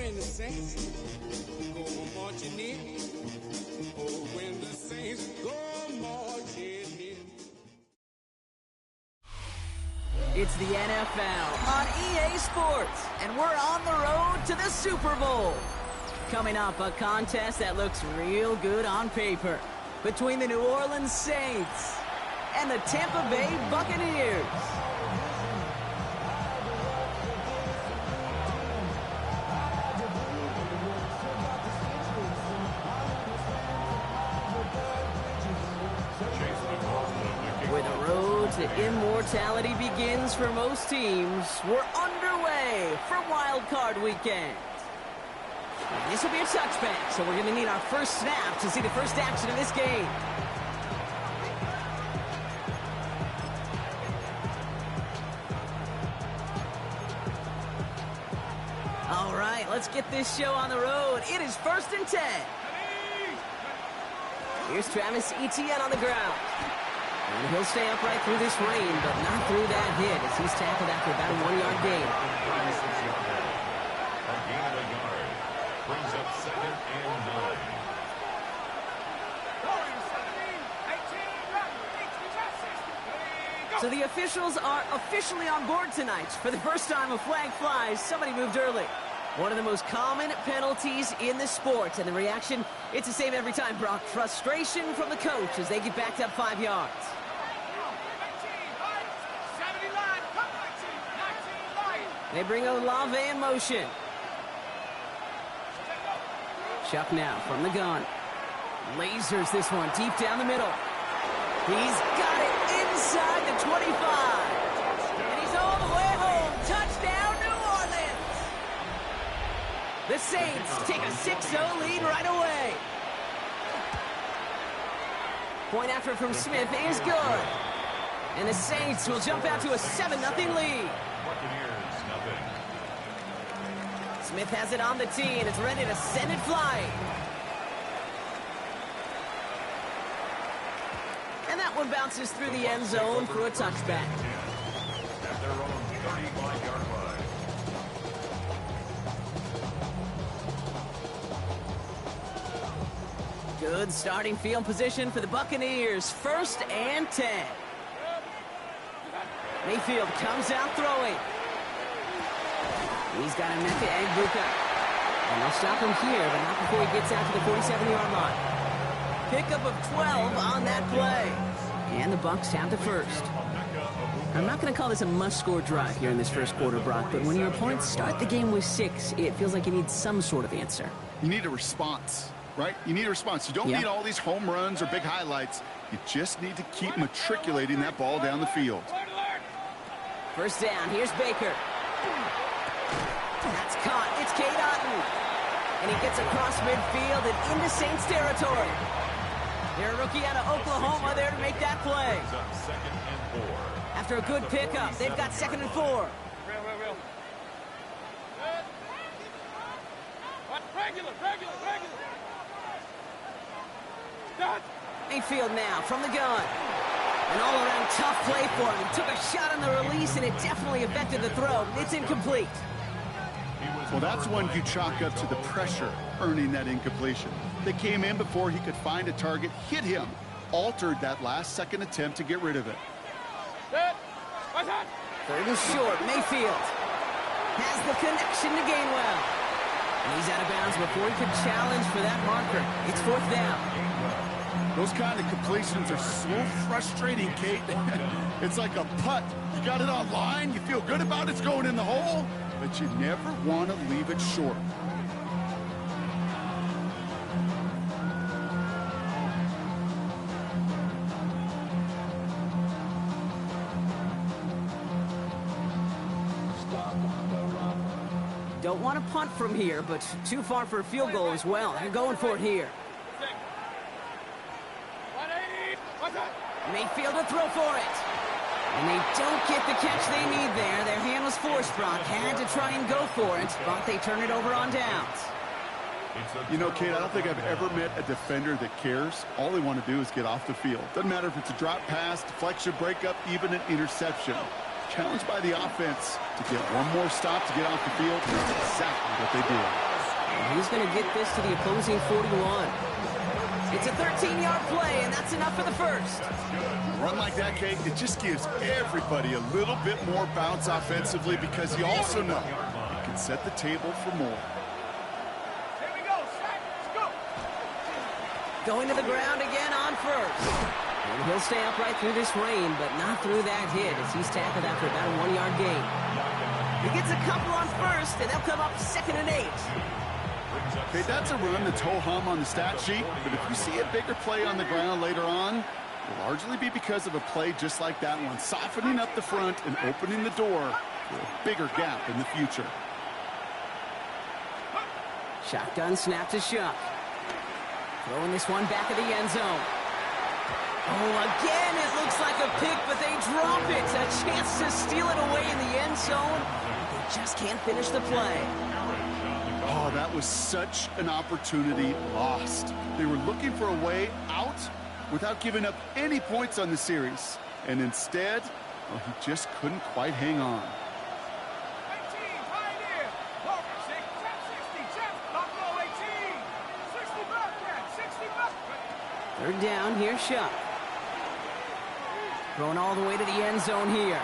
when the saints go marching in. Oh, when the saints go marching in. It's the NFL on EA Sports, and we're on the road to the Super Bowl. Coming up, a contest that looks real good on paper between the New Orleans Saints and the Tampa Bay Buccaneers. Where the road to immortality begins for most teams, we're underway for Wildcard Weekend. This will be a touchback, so we're going to need our first snap to see the first action of this game. All right, let's get this show on the road. It is 1st and 10. Here's Travis Etienne on the ground. And he'll stay upright through this rain, but not through that hit as he's tackled after about a 1-yard gain. A gain of a yard. Brings up 2nd and 9. So the officials are officially on board tonight. For the first time a flag flies, somebody moved early. One of the most common penalties in the sport, and the reaction, it's the same every time, Brock. Frustration from the coach as they get backed up 5 yards. They bring Olave in motion. Chuck now from the gun. Lasers this one deep down the middle. He's got it inside the 25. And he's all the way home. Touchdown, New Orleans. The Saints take a 6-0 lead right away. Point after from Smith is good. And the Saints will jump out to a 7-0 lead. Buccaneers, nothing. Smith has it on the tee, and it's ready to send it flying. And that one bounces through the end zone for a touchback. At their own 35-yard line. Good starting field position for the Buccaneers. 1st and 10. Mayfield comes out throwing. He's got Emeka Egbuka. And they'll stop him here, but not before he gets out to the 47-yard line. Pickup of 12 on that play. And the Bucs have the first. I'm not going to call this a must-score drive here in this first quarter, Brock, but when your opponents start the game with 6, it feels like you need some sort of answer. You need a response, right? You need a response. You don't need all these home runs or big highlights. You just need to keep matriculating that ball down the field. First down, here's Baker. That's caught. It's Cade Otton. And he gets across midfield and into Saints territory. They're a rookie out of Oklahoma there to make that play. After a good pickup, they've got 2nd and 4. Regular. Mayfield now from the gun. An all-around tough play for him. He took a shot on the release, and it definitely affected the throw. It's incomplete. Well, that's one you chalk up to the pressure earning that incompletion. They came in before he could find a target, hit him, altered that last-second attempt to get rid of it. 3rd and short. Mayfield has the connection to Gainwell. And he's out of bounds before he could challenge for that marker. It's 4th down. Those kind of completions are so frustrating, Kate. It's like a putt. You got it on line, you feel good about it's going in the hole, but you never want to leave it short. Don't want to punt from here, but too far for a field goal as well. They're going for it here. Mayfield to throw for it. And they don't get the catch they need there. Their hand was forced, Brock. Had to try and go for it, but they turn it over on downs. You know, Kate, I don't think I've ever met a defender that cares. All they want to do is get off the field. Doesn't matter if it's a drop pass, deflection, breakup, even an interception. Challenged by the offense to get one more stop to get off the field, and that's exactly what they did. And he's going to get this to the opposing 41. It's a 13-yard play, and that's enough for the first. A run like that, Kate, it just gives everybody a little bit more bounce offensively because you also know it can set the table for more. Here we go, Shaq. Let's go. Going to the ground again on first. And he'll stay upright through this rain, but not through that hit as he's tackled after about a 1-yard gain. He gets a couple on first, and they'll come up 2nd and 8. Okay, that's a run that's ho-hum on the stat sheet, but if you see a bigger play on the ground later on, it'll largely be because of a play just like that one, softening up the front and opening the door for a bigger gap in the future. Shotgun snap to Shuck. Throwing this one back of the end zone. Oh, again, it looks like a pick, but they drop it. A chance to steal it away in the end zone. They just can't finish the play. Oh, that was such an opportunity lost. They were looking for a way out without giving up any points on the series. And instead, well, he just couldn't quite hang on. 18, pioneer. Walk, 60, lock low, 18. 60 back, yeah, 60 back. 3rd down, here's Shuck. Throwing all the way to the end zone here.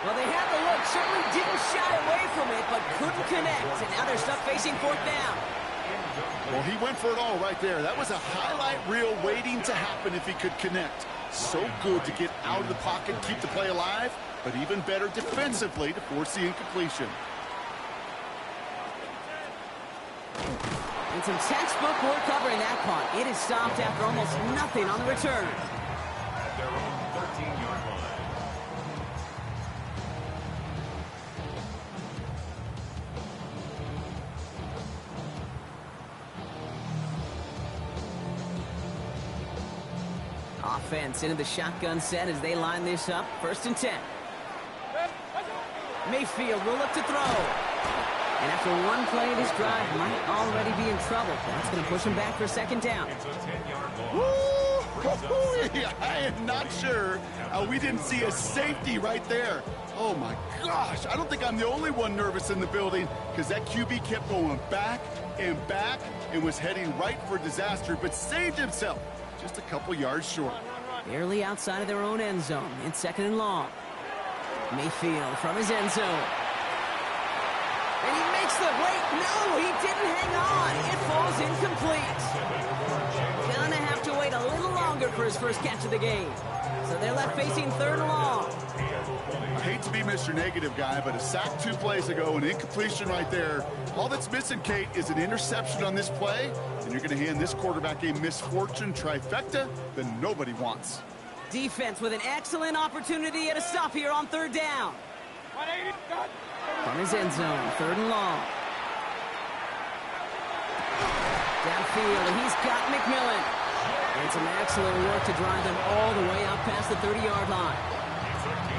Well, they had the look, certainly didn't shy away from it, but couldn't connect. And now they're stuck facing 4th down. Well, he went for it all right there. That was a highlight reel waiting to happen if he could connect. So good to get out of the pocket, keep the play alive, but even better defensively to force the incompletion. And some textbook work covering that punt. It is stopped after almost nothing on the return. At their own 13-yard line. Offense into the shotgun set as they line this up. 1st and 10. Mayfield will look to throw. And after one play, this drive might already be in trouble. That's going to push him back for 2nd down. It's a 10-yard Woo! I am not sure we didn't see a safety right there. Oh, my gosh. I don't think I'm the only one nervous in the building because that QB kept going back and was heading right for disaster, but saved himself just a couple yards short. Barely outside of their own end zone. In 2nd and long. Mayfield from his end zone. And he makes the wait. No, he didn't hang on. It falls incomplete. Gonna have to wait a little longer for his first catch of the game. So they're left facing 3rd and long. I hate to be Mr. Negative guy, but a sack 2 plays ago, an incompletion right there. All that's missing, Kate, is an interception on this play, and you're going to hand this quarterback a misfortune trifecta that nobody wants. Defense with an excellent opportunity at a stop here on 3rd down. 180, got. From his end zone, 3rd and long. Downfield, and he's got McMillan. And some excellent work to drive them all the way up past the 30-yard line.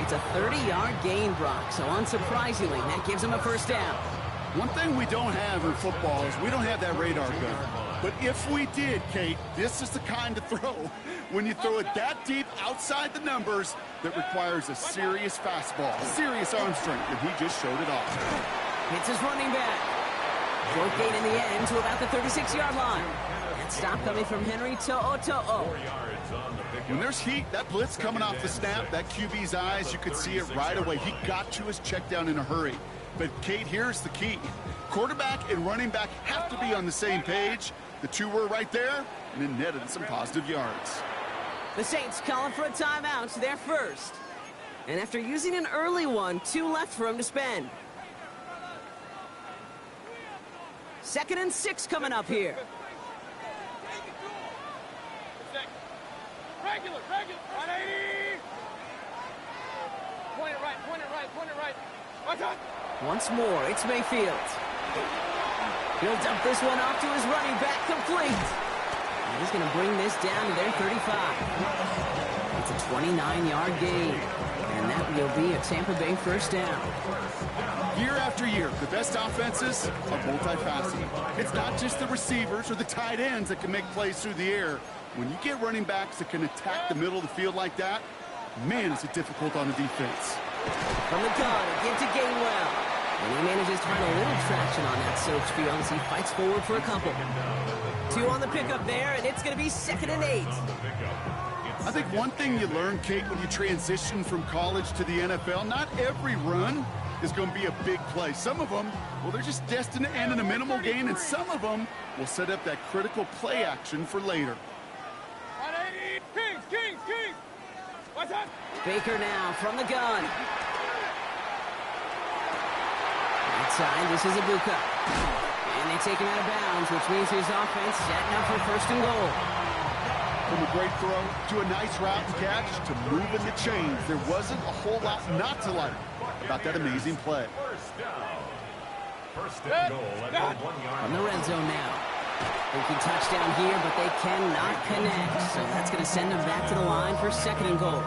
It's a 30-yard gain, Brock, so unsurprisingly, that gives him a 1st down. One thing we don't have in football is we don't have that radar gun. But if we did, Kate, this is the kind of throw when you throw it that deep outside the numbers that requires a serious fastball, serious arm strength, and he just showed it off. Hits his running back. Short gain in the end to about the 36-yard line. And stop coming from Henry To'o. When there's heat, that blitz coming off the snap, that QB's eyes, you could see it right away. He got to his check down in a hurry. But, Kate, here's the key. Quarterback and running back have to be on the same page. The two were right there, and it netted some positive yards. The Saints calling for a timeout. They're first. And after using an early one, 2 left for him to spend. 2nd and 6 coming up here. Regular, 180. Point it right. Watch out. Once more, it's Mayfield. He'll dump this one off to his running back, complete. And he's going to bring this down to their 35. It's a 29-yard gain, and that will be a Tampa Bay 1st down. Year after year, the best offenses are multifaceted. It's not just the receivers or the tight ends that can make plays through the air. When you get running backs that can attack the middle of the field like that, man, is it difficult on the defense. From the gun, again to Gainwell. And he manages to find a little traction on that soaked field as he fights forward for a couple. 2 on the pickup there, and it's going to be 2nd and 8. I think one thing you learn, Kate, when you transition from college to the NFL, not every run is going to be a big play. Some of them, well, they're just destined to end in a minimal gain, and some of them will set up that critical play action for later. 180. Kings. What's that? Baker now from the gun. Outside, this is a Bucs. And they take him out of bounds, which means his offense setting up for 1st and goal. From a great throw to a nice route and catch to moving the chains, there wasn't a whole lot not to like about that amazing play. First and goal at the 1-yard From the red zone now. Thinking touchdown here, but they cannot connect. So that's going to send them back to the line for 2nd and goal.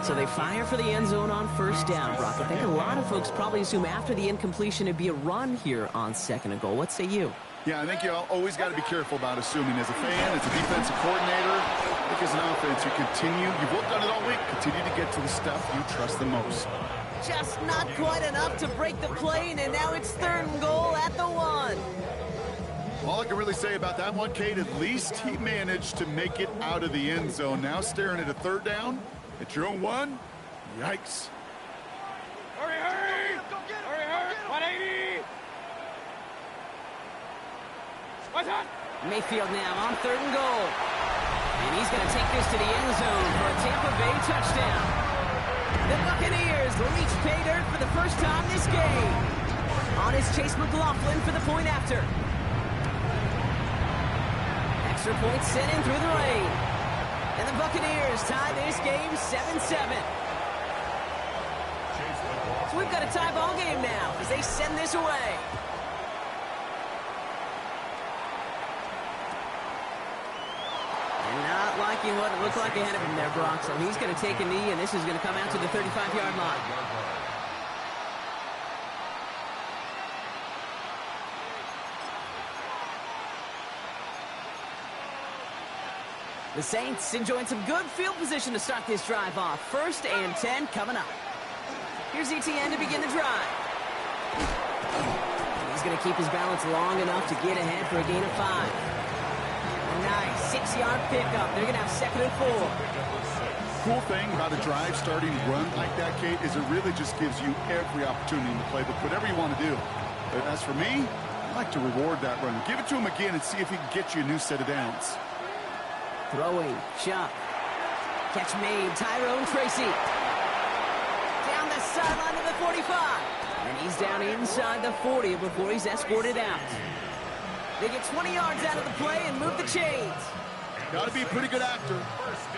So they fire for the end zone on 1st down, Brock. I think a lot of folks probably assume after the incompletion it'd be a run here on 2nd and goal. What say you? Yeah, I think you always got to be careful about assuming. As a fan, as a defensive coordinator, I think as an offense, you continue. You've worked on it all week. Continue to get to the stuff you trust the most. Just not quite enough to break the plane, and now it's 3rd and goal at the 1. All I can really say about that one, Kate, at least he managed to make it out of the end zone. Now staring at a 3rd down at your own 1. Yikes. Hurry. 180. What's that? Mayfield now on 3rd and goal. And he's going to take this to the end zone for a Tampa Bay touchdown. The Buccaneers reach pay dirt for the first time this game. On is Chase McLaughlin for the point after. Extra point sent in through the rain. And the Buccaneers tie this game 7-7. So we've got a tie ball game now as they send this away. And not liking what it looked like ahead of him there, Brock. So he's going to take a knee, and this is going to come out to the 35-yard line. The Saints enjoying some good field position to start this drive off. 1st and 10 coming up. Here's ETN to begin the drive. He's going to keep his balance long enough to get ahead for a gain of 5. A nice 6-yard pickup. They're going to have 2nd and 4. Cool thing about a drive starting run like that, Kate, is it really just gives you every opportunity in the playbook, whatever you want to do. But as for me, I like to reward that run. Give it to him again and see if he can get you a new set of downs. Throwing, Chuck. Catch made, Tyrone Tracy. Down the sideline to the 45. And he's down inside the 40 before he's escorted out. They get 20 yards out of the play and move the chains. Got to be a pretty good actor.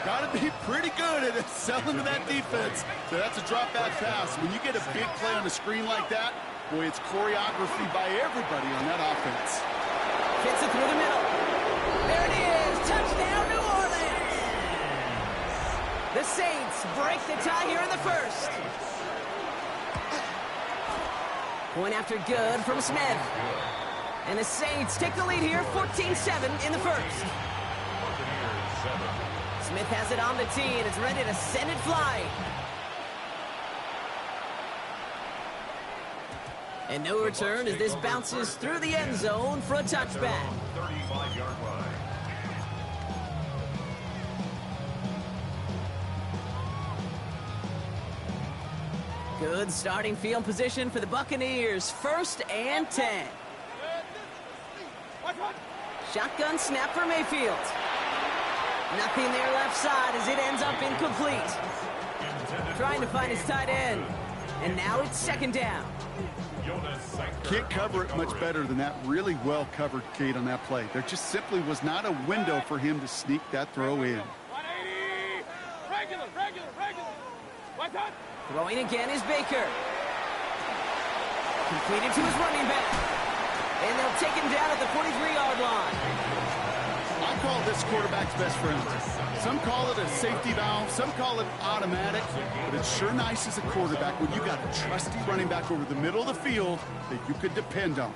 Got to be pretty good at selling to that defense. So that's a drop back pass. When you get a big play on the screen like that, boy, it's choreography by everybody on that offense. Fits it through the middle. There it is. Touchdown, New Orleans. The Saints break the tie here in the 1st. Point after good from Smith. And the Saints take the lead here, 14-7 in the 1st. Smith has it on the tee, and it's ready to send it flying. And no return as this bounces through the end zone for a touchback. 35-yard line. Good starting field position for the Buccaneers. 1st and 10. Shotgun snap for Mayfield. Nothing there left side as it ends up incomplete. Trying to find his tight end. And now it's 2nd down. Can't cover it much better than that. Really well covered, Kate, on that play. There just simply was not a window for him to sneak that throw in. 180. Regular. What's that? Throwing again is Baker. Completed to his running back. And they'll take him down at the 43-yard line. I call this quarterback's best friend. Some call it a safety valve, some call it automatic, but it's sure nice as a quarterback when you got a trusty running back over the middle of the field that you could depend on.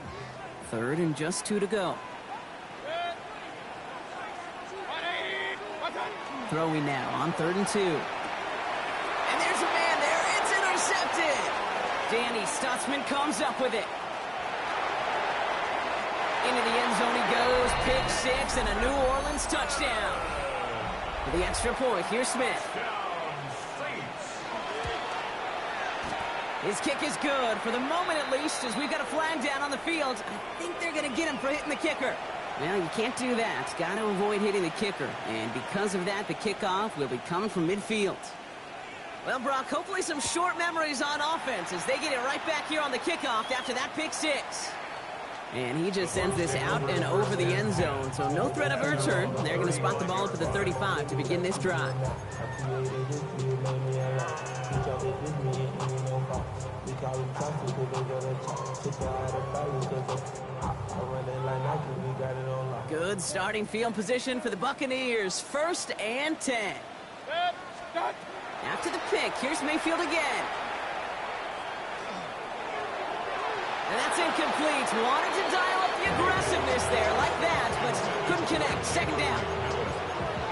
3rd and just 2 to go. Throwing now on 3rd and 2. And there's a man there. It's intercepted. Danny Stutzman comes up with it. Into the end zone he goes. Pick six and a New Orleans touchdown. For the extra point, here's Smith. His kick is good, for the moment at least, as we've got a flag down on the field. I think they're going to get him for hitting the kicker. Well, you can't do that. Got to avoid hitting the kicker. And because of that, the kickoff will be coming from midfield. Well, Brock, hopefully some short memories on offense as they get it right back here on the kickoff after that pick six. And he just sends this out and over the end zone, so no threat of a return. They're going to spot the ball for the 35 to begin this drive. Good starting field position for the Buccaneers. 1st and 10. After the pick, here's Mayfield again. And that's incomplete. Wanted to dial up the aggressiveness there like that, but couldn't connect. 2nd down.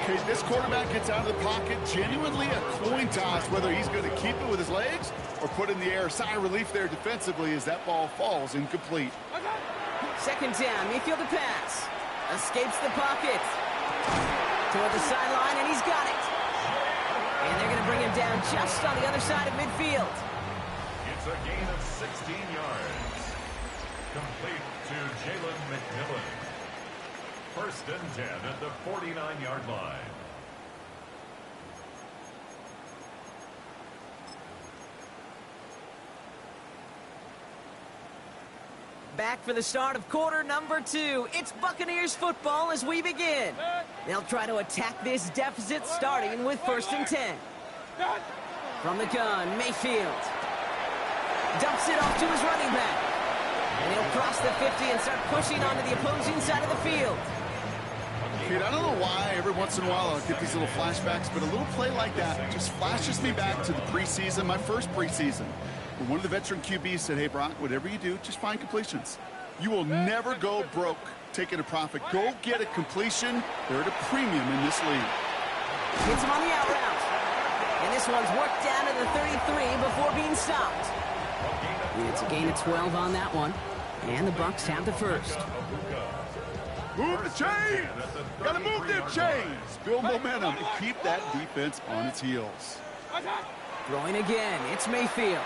Okay, this quarterback gets out of the pocket. Genuinely a coin toss whether he's going to keep it with his legs or put in the air. Sigh of relief there defensively as that ball falls incomplete. 2nd down. Mayfield to pass. Escapes the pocket. Toward the sideline, and he's got it. And they're going to bring him down just on the other side of midfield. It's a gain of 16 yards. Complete to Jalen McMillan. 1st and 10 at the 49-yard line. Back for the start of quarter number 2. It's Buccaneers football as we begin. They'll try to attack this deficit starting with 1st and 10. From the gun, Mayfield dumps it off to his running back. And he'll cross the 50 and start pushing onto the opposing side of the field. Kid, I don't know why every once in a while I'll get these little flashbacks, but a little play like that just flashes me back to the preseason, my first preseason. When one of the veteran QBs said, hey, Brock, whatever you do, just find completions. You will never go broke taking a profit. Go get a completion. They're at a premium in this league. Hits him on the out route. And this one's worked down to the 33 before being stopped. And it's a gain of 12 on that one. And the Bucs have the first. Move the chains! Gotta move them chains! Build momentum and keep that defense on its heels. Throwing again, it's Mayfield.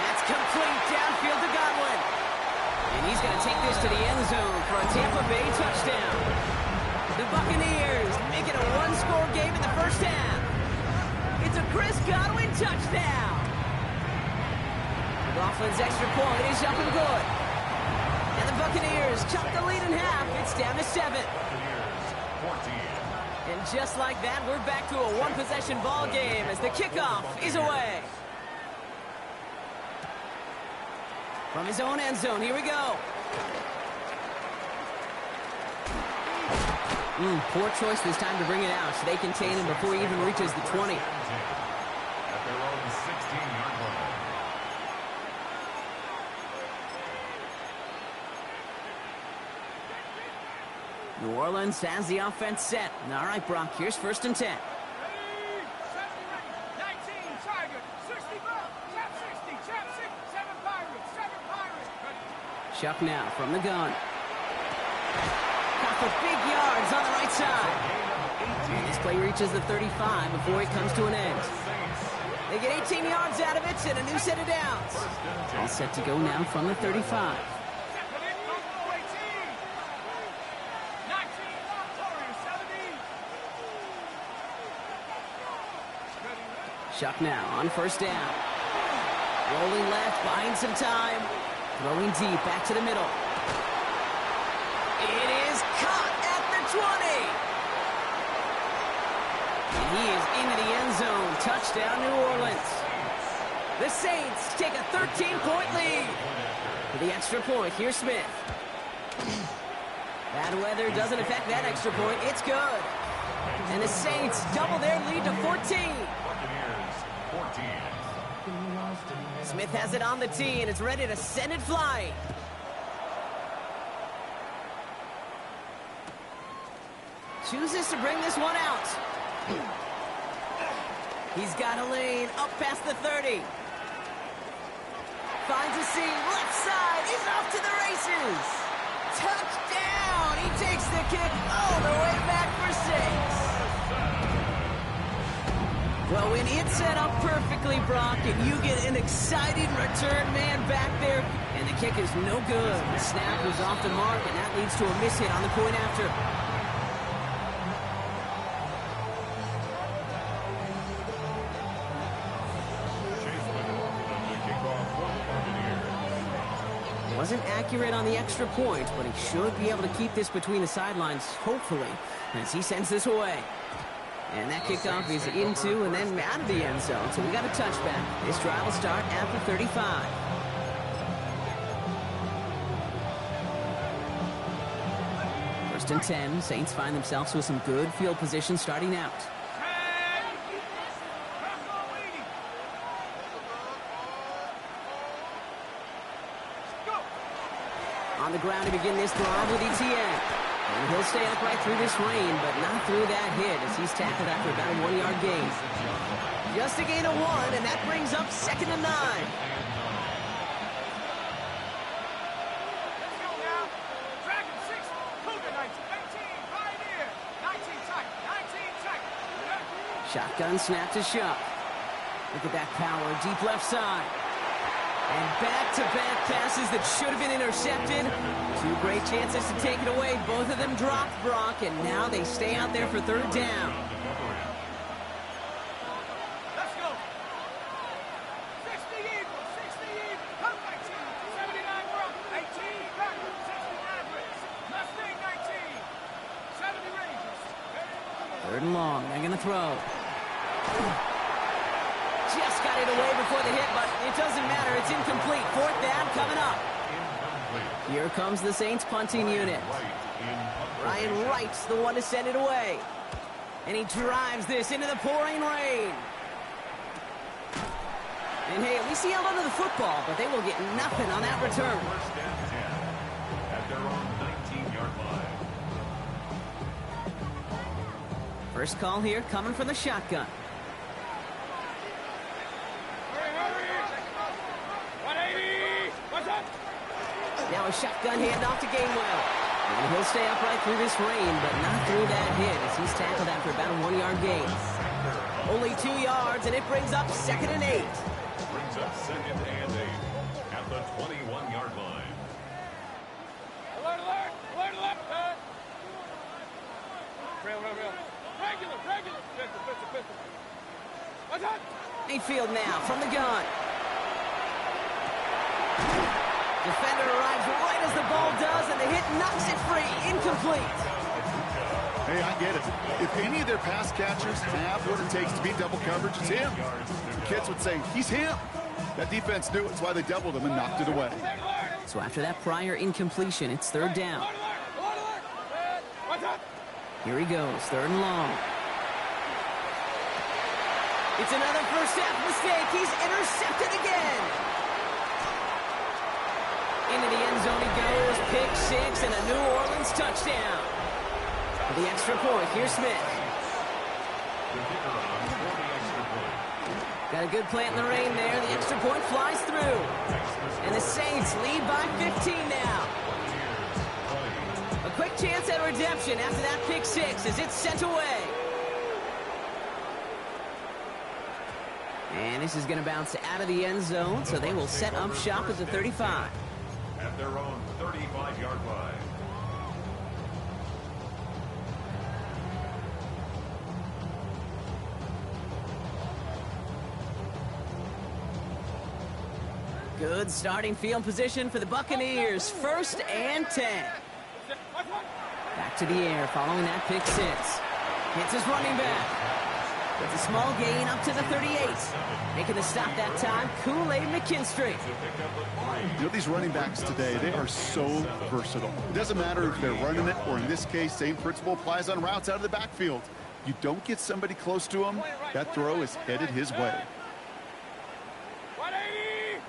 That's complete downfield to Godwin. And he's going to take this to the end zone for a Tampa Bay touchdown. The Buccaneers make it a one-score game in the first half. It's a Chris Godwin touchdown. McLaughlin's extra point is up and good. And the Buccaneers cut the lead in half. It's down to 7. And just like that, we're back to a one-possession ball game as the kickoff is away. From his own end zone, here we go. Poor choice this time to bring it out. They contain him before he even reaches the 20. At their own 16-yard line. New Orleans has the offense set. All right, Brock, here's 1st and 10. 19, Tiger, 65, Chap 60, Chap 6, 7 Pirates, 7 Pirates. Chuck now from the gun. Got for big yards on the right side. And this play reaches the 35 before it comes to an end. They get 18 yards out of it and a new set of downs. All set to go now from the 35. Chuck now on 1st down. Rolling left, buying some time. Throwing deep, back to the middle. It is caught at the 20. And he is into the end zone. Touchdown, New Orleans. The Saints take a 13-point lead. For the extra point, here's Smith. Bad weather doesn't affect that extra point. It's good. And the Saints double their lead to 14. Smith has it on the tee, and it's ready to send it flying. Chooses to bring this one out. He's got a lane up past the 30. finds a seam. Left side. He's off to the races. Touchdown. He takes the kick all the way back for 6. Well, when it's set up perfectly, Brock, and you get an exciting return man back there, and the kick is no good. The snap was off the mark, and that leads to a miss hit on the point after. Wasn't accurate on the extra point, but he should be able to keep this between the sidelines, hopefully, as he sends this away. And that kickoff is into and then out of the end zone, so we got a touchback. This drive will start at the 35. First and 10, Saints find themselves with some good field position starting out. On the ground to begin this drive with ETN. And he'll stay upright through this rain, but not through that hit as he's tackled after about a 1-yard gain. Just a gain of 1, and that brings up 2nd and 9. Let's go now. Dragon 6, Cougar 19, 18, Pioneer, 19 tight, 19 tight. Shotgun snap to Shuck. Look at that power, deep left side. And back-to-back passes that should have been intercepted. 2 great chances to take it away. Both of them dropped, Brock, and now they stay out there for 3rd down. Let's go. 60 Eagles, 60 Eagles, come 19, 79 World, 18 Packers, 69 Brits, Mustang 19, 70 Rangers. 3rd and long, they're gonna throw. Just got it away before the hit, but it doesn't matter. It's incomplete. 4th down coming up. Here comes the Saints punting unit. Ryan Wright's the one to send it away. And he drives this into the pouring rain. And hey, at least he held onto the football, but they will get nothing on that return. First and 10 at their own 19-yard line. First call here coming from the shotgun. Now a shotgun handoff to Gainwell. And he'll stay upright through this rain, but not through that hit as he's tackled after about a 1-yard gain. Only 2 yards, and it brings up 2nd and 8. Brings up 2nd and 8 at the 21-yard line. Alert, alert, alert, alert. Real. Regular. Pistol. What's up? Mayfield now from the gun. Defender arrives right as the ball does, and the hit knocks it free. Incomplete. Hey, I get it. If any of their pass catchers have what it takes to beat double coverage, it's him. The kids would say, he's him. That defense knew it. That's why they doubled him and knocked it away. So after that prior incompletion, it's 3rd down. What's up? Here he goes, 3rd and long. It's another first half mistake. He's intercepted again. Into the end zone he goes. Pick 6 and a New Orleans touchdown. For the extra point, here's Smith. Got a good plant in the rain there. The extra point flies through. And the Saints lead by 15 now. A quick chance at redemption after that pick 6 as it's sent away. And this is going to bounce out of the end zone, so they will set up shop at the 35. At their own 35-yard line. Good starting field position for the Buccaneers. 1st and 10. Back to the air following that pick 6. Hits his running back. It's a small gain up to the 38. Making the stop that time, Kool-Aid McKinstry. You know, these running backs today, they are so versatile. It doesn't matter if they're running it, or in this case, same principle applies on routes out of the backfield. You don't get somebody close to him, that throw is headed his way. 180.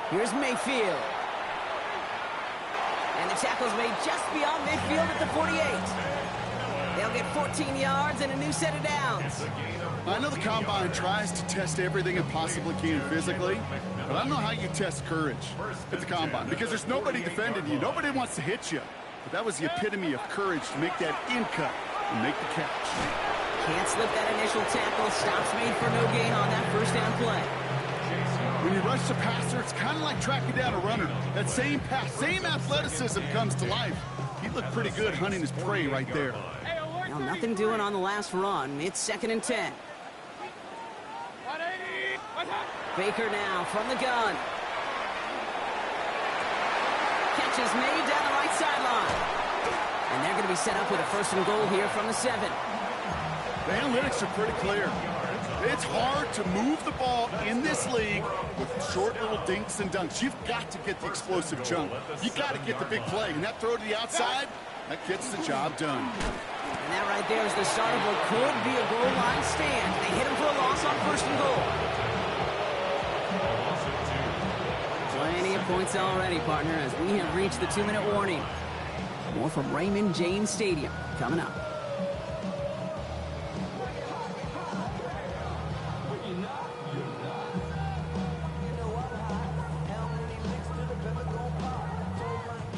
Here's Mayfield. And the tackle's made just beyond midfield at the 48. They'll get 14 yards and a new set of downs. I know the Combine tries to test everything it possibly can physically, But I don't know how you test courage at the combine because there's nobody defending you. Nobody wants to hit you. But that was the epitome of courage to make that in cut and make the catch. Can't slip that initial tackle. Stops made for no gain on that first down play. When you rush the passer, it's kind of like tracking down a runner. That same pass, same athleticism comes to life. He looked pretty good hunting his prey right there. Now nothing doing on the last run. It's 2nd and 10. Baker now from the gun. Catch is made down the right sideline. And they're going to be set up with a 1st and goal here from the 7. The analytics are pretty clear. It's hard to move the ball in this league with short little dinks and dunks. You've got to get the explosive chunk. You've got to get the big play. And that throw to the outside, that gets the job done. And that right there is the start of what could be a goal line stand. They hit him for a loss on 1st and goal. Plenty of points already, partner, as we have reached the 2-minute warning. More from Raymond James Stadium coming up.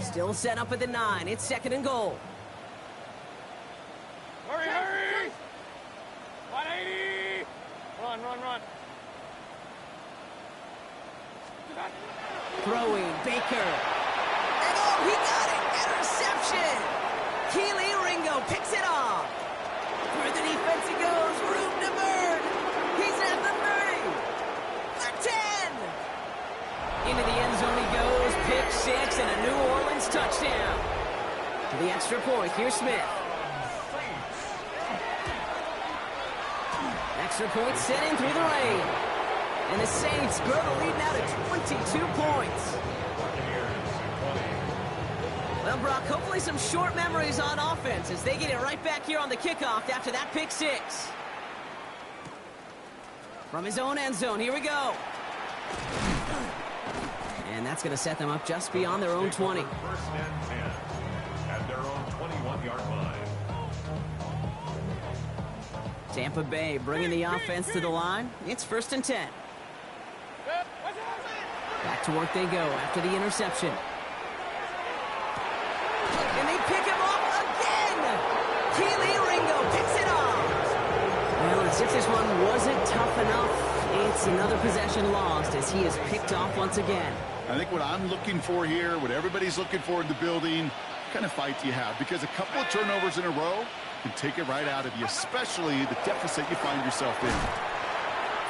Still set up at the 9. It's 2nd and goal. Hurry, hurry! 180! Run, run, run. Throwing, Baker. And oh, he got it! Interception! Keely Ringo picks it off. Through the defense he goes. Room to burn. He's at the 30. The 10. Into the end zone he goes. Pick 6 and a New Orleans touchdown. To the extra point. Here's Smith. Extra point set in through the rain. And the Saints grow the lead now to 22 points. Well, Brock, hopefully some short memories on offense as they get it right back here on the kickoff after that pick 6. From his own end zone, here we go. And that's going to set them up just beyond their own 20. 1st and 10 at their own 21-yard line. Tampa Bay bringing the offense to the line. It's 1st and 10. Back to work they go after the interception. And they pick him off again! Keely Ringo picks it off! Well, as if this one wasn't tough enough, it's another possession lost as he is picked off once again. I think what I'm looking for here, what everybody's looking for in the building, what kind of fight do you have? Because a couple of turnovers in a row can take it right out of you, especially the deficit you find yourself in.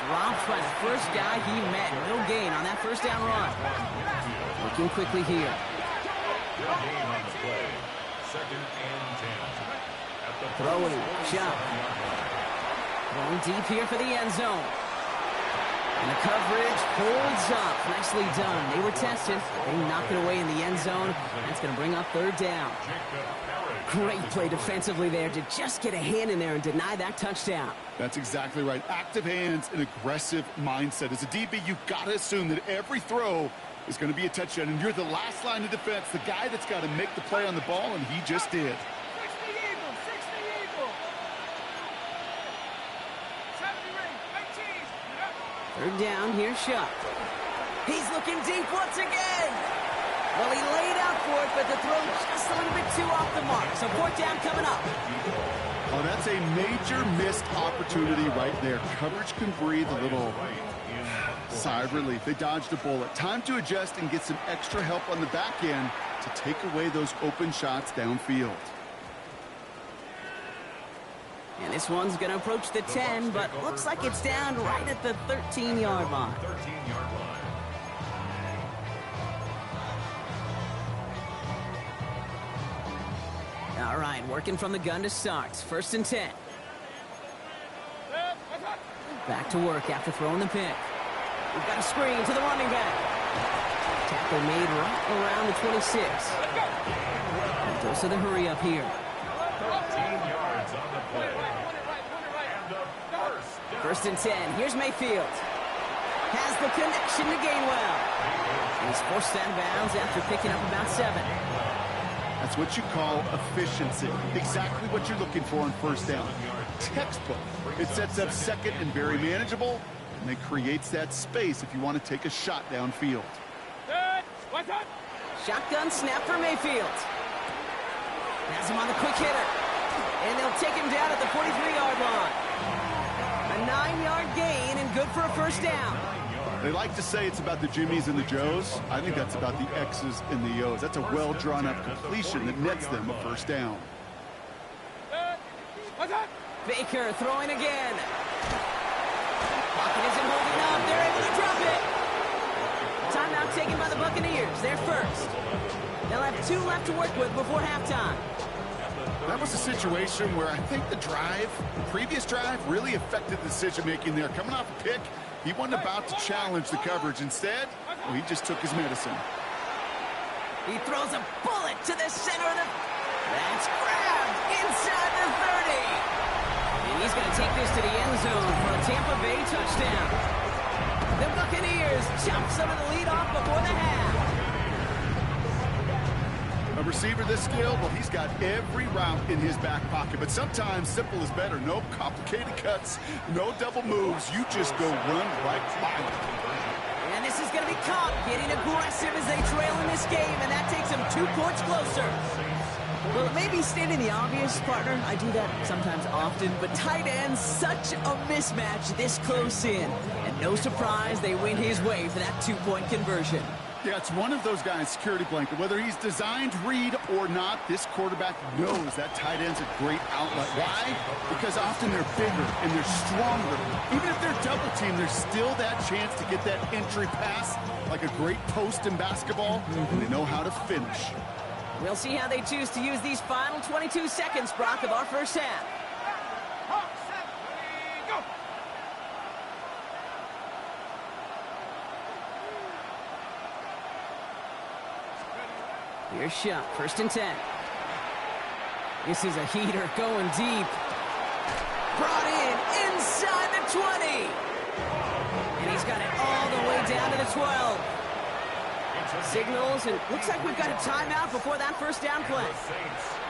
Dropped by the first guy he met. No gain on that first down run. Looking quickly here. Good game on the play. 2nd and 10. At the Throwing, shot. Going deep here for the end zone. And the coverage holds up. Nicely done. They were tested. They knock it away in the end zone. That's going to bring up 3rd down. Great play defensively there to just get a hand in there and deny that touchdown. That's exactly right. Active hands and aggressive mindset. As a DB, you've got to assume that every throw is going to be a touchdown. And you're the last line of defense, the guy that's got to make the play on the ball, and he just did. 60 Eagles, 60 Eagles. 70 ring, 18. 3rd down, here's Shuck. He's looking deep once again. Well, he laid out for it, but the throw just a little bit too off the mark. So 4th down coming up. Oh, that's a major missed opportunity right there. Coverage can breathe a little sigh of relief. They dodged a bullet. Time to adjust and get some extra help on the back end to take away those open shots downfield. And this one's going to approach the 10, but looks like it's down right at the 13-yard line. 13-yard line. All right, working from the gun to start. 1st and 10. Back to work after throwing the pick. We've got a screen to the running back. Tackle made right around the 26. Dose of the hurry up here. 13 yards on the play. And a 1st and 10. Here's Mayfield. Has the connection to Gainwell. He's forced out of bounds after picking up about 7. That's what you call efficiency. Exactly what you're looking for on 1st down. Textbook. It sets up 2nd and very manageable. and it creates that space if you want to take a shot downfield. Good. What's up? Shotgun snap for Mayfield. Has him on the quick hitter. And they'll take him down at the 43-yard line. A 9-yard gain and good for a first down. They like to say it's about the Jimmies and the Joes. I think that's about the X's and the O's. That's a well-drawn-up completion that nets them a first down. Good. What's up? Baker throwing again. Pocket isn't holding up. They're able to drop it. Timeout taken by the Buccaneers. They're first. They'll have 2 left to work with before halftime. That was a situation where I think the previous drive, really affected the decision-making there. Coming off a pick, he wasn't about to challenge the coverage. Instead, he just took his medicine. He throws a bullet to the center of the... That's grabbed inside the 30. And he's going to take this to the end zone for a Tampa Bay touchdown. The Buccaneers chop some of the lead off before the half. A receiver this skilled, well, he's got every route in his back pocket. But sometimes simple is better. No complicated cuts, no double moves. You just go run right by him. And this is going to be caught, getting aggressive as they trail in this game, and that takes them 2 points closer. Well, it may be stating the obvious, partner. I do that sometimes often, but tight ends, such a mismatch this close in. And no surprise, they win his way for that 2-point conversion. Yeah, it's one of those guys' security blanket. Whether he's designed read or not, this quarterback knows that tight end's a great outlet. Why? Because often they're bigger and they're stronger. Even if they're double teamed, there's still that chance to get that entry pass, like a great post in basketball, and they know how to finish. We'll see how they choose to use these final 22 seconds, Brock, of our first half. Go. Here's shot, 1st and 10. This is a heater going deep. Brought in inside the 20. And he's got it all the way down to the 12. Signals, and looks like we've got a timeout before that first down play.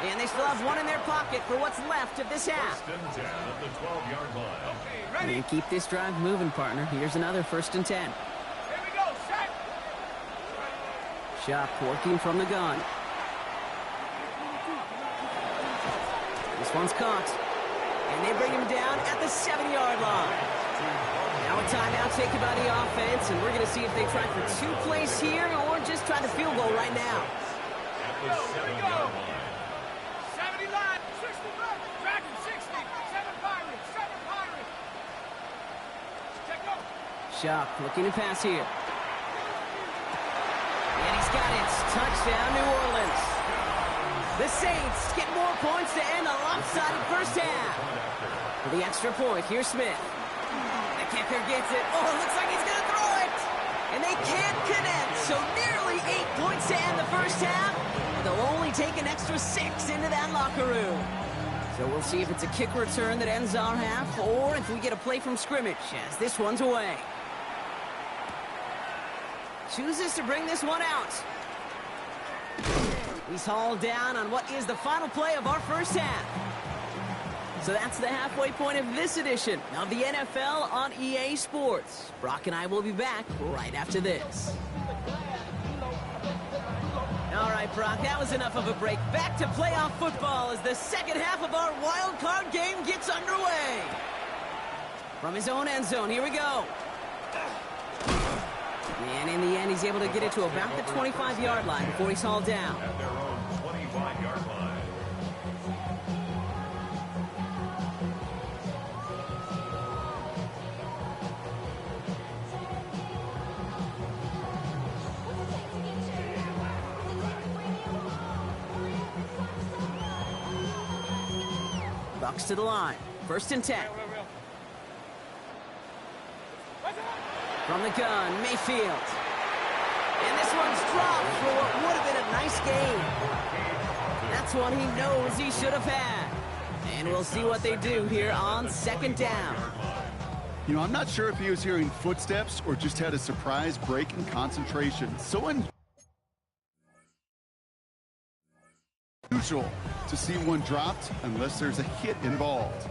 And they still have 1 in their pocket for what's left of this half. 1st and 10 at the 12-yard line. Okay, ready? And keep this drive moving, partner. Here's another 1st and 10. Here we go. Set. Shot working from the gun. This one's caught. And they bring him down at the 7-yard line. Now a timeout taken by the offense, and we're going to see if they try for 2 plays here or just try the field goal right now. At the 7-yard line. 70 line. 60 back. Dragon 60. 7 Pirates. 7 Pirates. Check up. Shop looking to pass here. And he's got it. Touchdown, New Orleans. The Saints get more points to end a lopsided first half. For the extra point, here's Smith. The kicker gets it. Oh, it looks like he's going to throw it. And they can't connect, so nearly 8 points to end the first half. But they'll only take an extra 6 into that locker room. So we'll see if it's a kick return that ends our half, or if we get a play from scrimmage, as this one's away. Chooses to bring this one out. He's hauled down on what is the final play of our first half. So that's the halfway point of this edition of the NFL on EA Sports. Brock and I will be back right after this. All right, Brock, that was enough of a break. Back to playoff football as the second half of our wild card game gets underway. From his own end zone, here we go. And in the end, he's able to get it to about the 25-yard line before he's hauled down. At their own 25-yard line. Bucs to the line. 1st and 10. From the gun, Mayfield. And this one's dropped for what would have been a nice game. That's one he knows he should have had. And we'll see what they do here on 2nd down. You know, I'm not sure if he was hearing footsteps or just had a surprise break in concentration. So unusual to see one dropped unless there's a hit involved.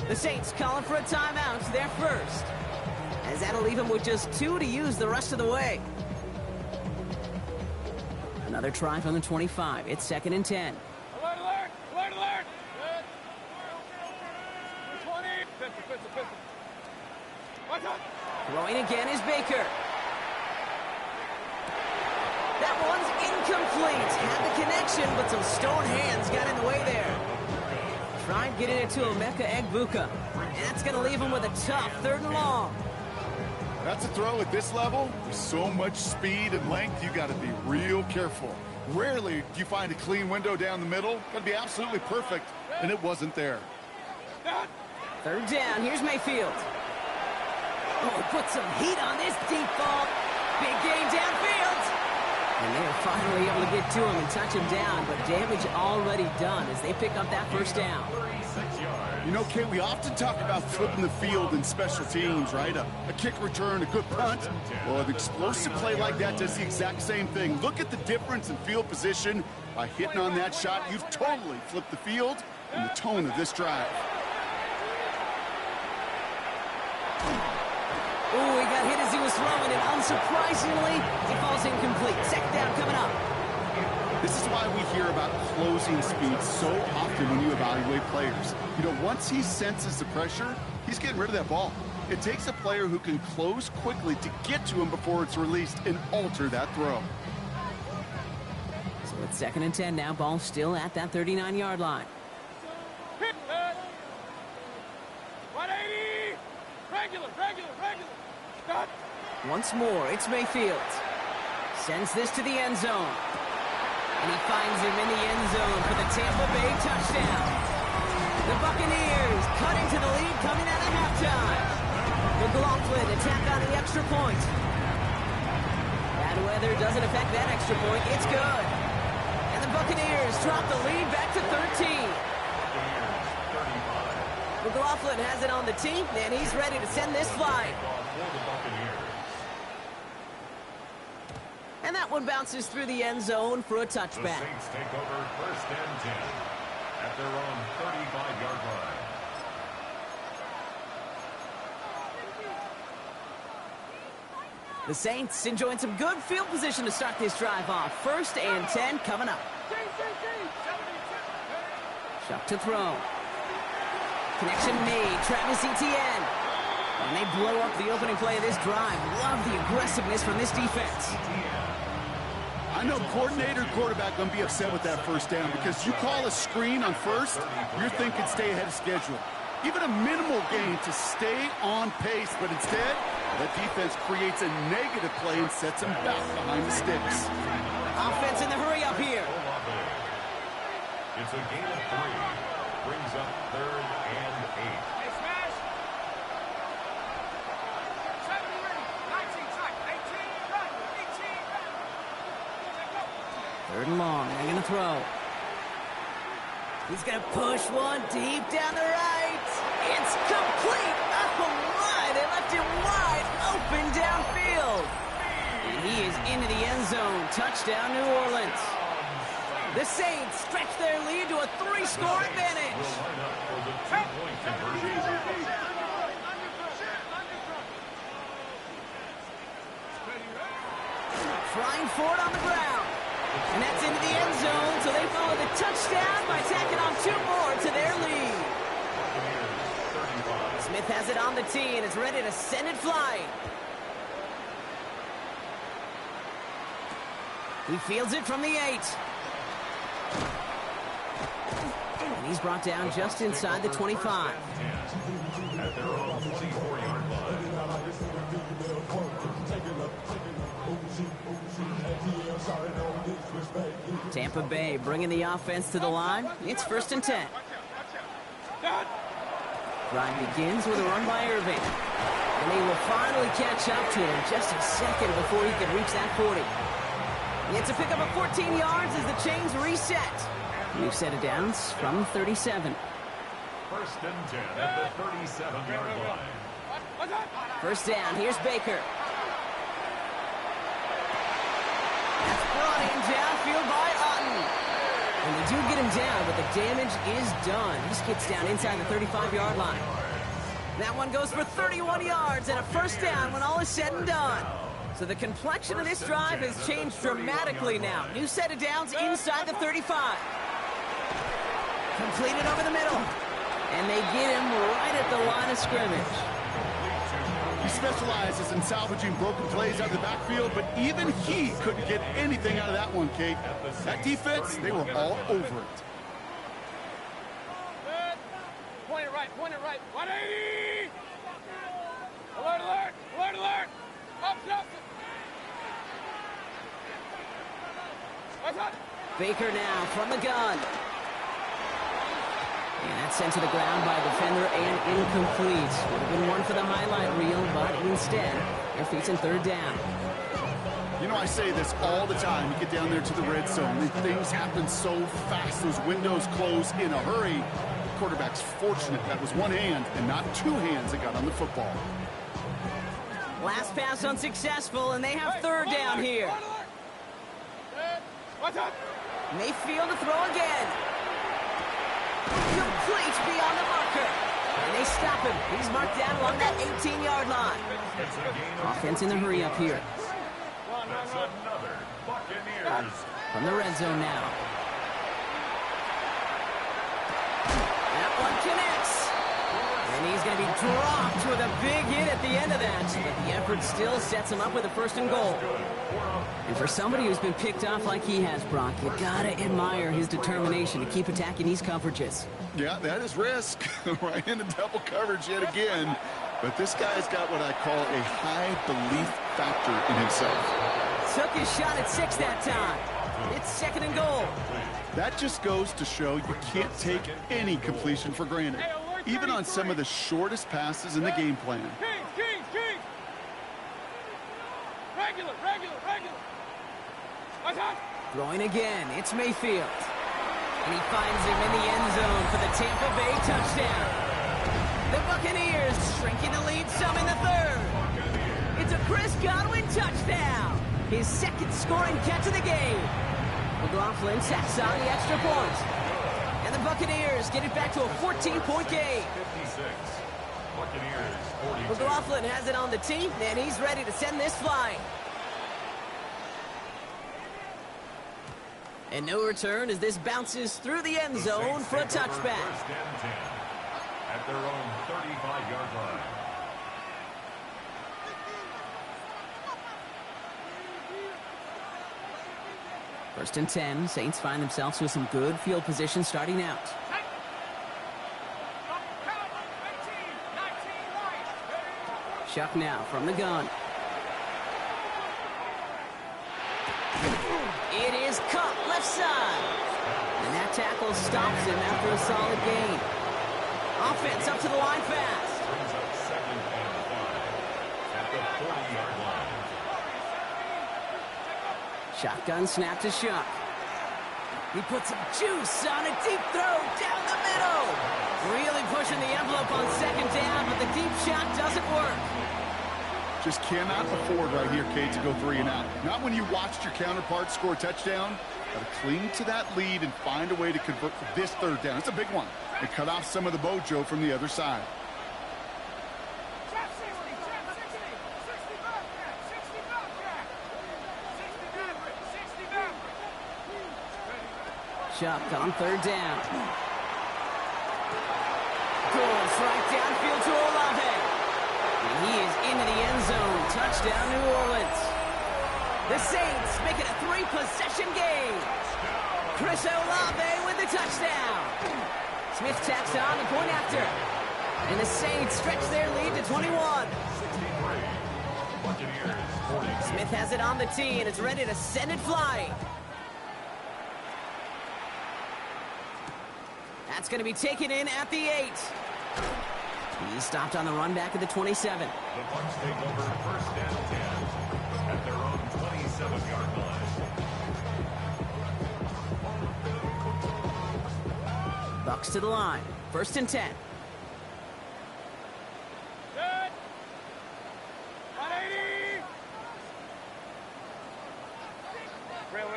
The Saints calling for a timeout, their first. As that'll leave them with just 2 to use the rest of the way. Another try from the 25. It's 2nd and 10. Alert, alert! Alert, alert! Good. 20. 50, 50, 50. What's up? Throwing again is Baker. That one's incomplete. Had the connection, but some stone hands got in the way there. Tried getting it to Emeka Egbuka. And that's going to leave him with a tough 3rd and long. That's a throw at this level. With so much speed and length, you got to be real careful. Rarely do you find a clean window down the middle. Got to be absolutely perfect, and it wasn't there. 3rd down. Here's Mayfield. Oh, put some heat on this deep ball. Big gain downfield. And they're finally able to get to him and touch him down, but damage already done as they pick up that 1st down. You know, Kate, we often talk about flipping the field in special teams, right? A kick return, a good punt. Well, an explosive play like that does the exact same thing. Look at the difference in field position. By hitting on that shot, you've totally flipped the field and the tone of this drive. Ooh, he got hit as he was throwing, and unsurprisingly, it falls incomplete. 2nd down coming up. This is why we hear about closing speed so often when you evaluate players. You know, once he senses the pressure, he's getting rid of that ball. It takes a player who can close quickly to get to him before it's released and alter that throw. So it's 2nd and 10 now. Ball still at that 39-yard line. 180! Regular, regular, regular. Stop. Once more, it's Mayfield. Sends this to the end zone. And he finds him in the end zone for the Tampa Bay touchdown. The Buccaneers cut into the lead coming out of halftime. McLaughlin attack on the extra point. Bad weather doesn't affect that extra point. It's good. And the Buccaneers drop the lead back to 13. McLaughlin has it on the tee, and he's ready to send this flight. And that one bounces through the end zone for a touchback. The Saints take over 1st and 10 at their own 35-yard line. The Saints enjoying some good field position to start this drive off. 1st and 10 coming up. Chuck to throw. Connection made. Travis Etienne. And they blow up the opening play of this drive. Love the aggressiveness from this defense. I know coordinator and quarterback going to be upset with that 1st down because you call a screen on 1st, you're thinking stay ahead of schedule. Even a minimal gain to stay on pace, but instead, the defense creates a negative play and sets them back behind the sticks. Offense in the hurry up here. It's a gain of 3. Brings up 3rd and 8. Hey, smash. 70, 19, track, 18, run, 18, run. 3rd and long. They're going to throw. He's going to push one deep down the right. It's complete. Oh, my. They left it wide open downfield. And he is into the end zone. Touchdown, New Orleans. The Saints stretch their lead to a 3-score advantage. Trying for it on the ground. And that's into the end zone, so they follow the touchdown by tacking on 2 more to their lead. Smith has it on the tee and is ready to send it flying. He fields it from the 8. And he's brought down just inside the 25. At their own 24-yard line. Tampa Bay bringing the offense to the line. It's 1st and 10. Drive begins with a run by Irving. And they will finally catch up to him just a second before he can reach that 40. It's a pickup of 14 yards as the chains reset. New set of downs from 37. 1st and 10 at the 37-yard line. 1st down. Here's Baker. That's brought in downfield by Otten. And they do get him down, but the damage is done. He just gets down inside the 35-yard line. That one goes for 31 yards and a first down when all is said and done. So the complexion of this drive has changed dramatically now. New set of downs inside the 35. Completed over the middle. And they get him right at the line of scrimmage. He specializes in salvaging broken plays out of the backfield, but even he couldn't get anything out of that one, Kate. That defense, they were all over it. Point it right, point it right. 180! Alert, alert, alert, alert! Up, up! What's up? Baker now from the gun. And that's sent to the ground by a defender and incomplete. Would have been one for the highlight reel, but instead, they're facing third down. You know, I say this all the time. You get down there to the red zone, and things happen so fast. Those windows close in a hurry. The quarterback's fortunate that was one hand and not two hands that got on the football. Last pass unsuccessful, and they have third down here. What's up? Mayfield to throw again. Complete beyond the marker. And they stop him. He's marked down along that 18-yard line. Offense in the hurry up here. That's another Buccaneers. From the red zone now. That one connects. And he's going to be dropped with a big hit at the end of that. But the effort still sets him up with a first and goal. And for somebody who's been picked off like he has, Brock, you got to admire his determination to keep attacking these coverages. Yeah, that is risk. Right into double coverage yet again. But this guy's got what I call a high belief factor in himself. Took his shot at 6 that time. It's second and goal. That just goes to show you can't take any completion for granted, even on some of the shortest passes in the game plan. Kings! Regular! What's up? Throwing again, it's Mayfield. And he finds him in the end zone for the Tampa Bay touchdown. The Buccaneers shrinking the lead some in the third. It's a Chris Godwin touchdown. His second scoring catch of the game. McLaughlin tacks on the extra point. And the Buccaneers get it back to a 14-point game. 56. Buccaneers 42. McLaughlin has it on the tee, and he's ready to send this flying. And no return as this bounces through the end zone for a touchback. First and 10 at their own 35-yard line. First and 10, Saints find themselves with some good field position starting out. Shuck now from the gun. It is cut left side. And that tackle stops him after a solid gain. Offense up to the line fast. Brings up second and 5 at the 40-yard line. Shotgun snap to Shuck. He puts some juice on a deep throw down the middle. Really pushing the envelope on second down, but the deep shot doesn't work. Just cannot afford right here, Kate, to go 3 and out. Not when you watched your counterpart score a touchdown. Got to cling to that lead and find a way to convert this third down. It's a big one. It cut off some of the mojo from the other side. Shuck on third down. Goes right downfield to Olave. And he is into the end zone. Touchdown, New Orleans. The Saints make it a 3-possession game. Chris Olave with the touchdown. Smith tacks on the point after. And the Saints stretch their lead to 21. 63. Buccaneers 40. Smith has it on the tee and is ready to send it flying. That's going to be taken in at the 8. He stopped on the run back at the 27. The Bucs take over first and 10 at their own 27-yard line. Bucs to the line. First and 10. Good. 180. Real.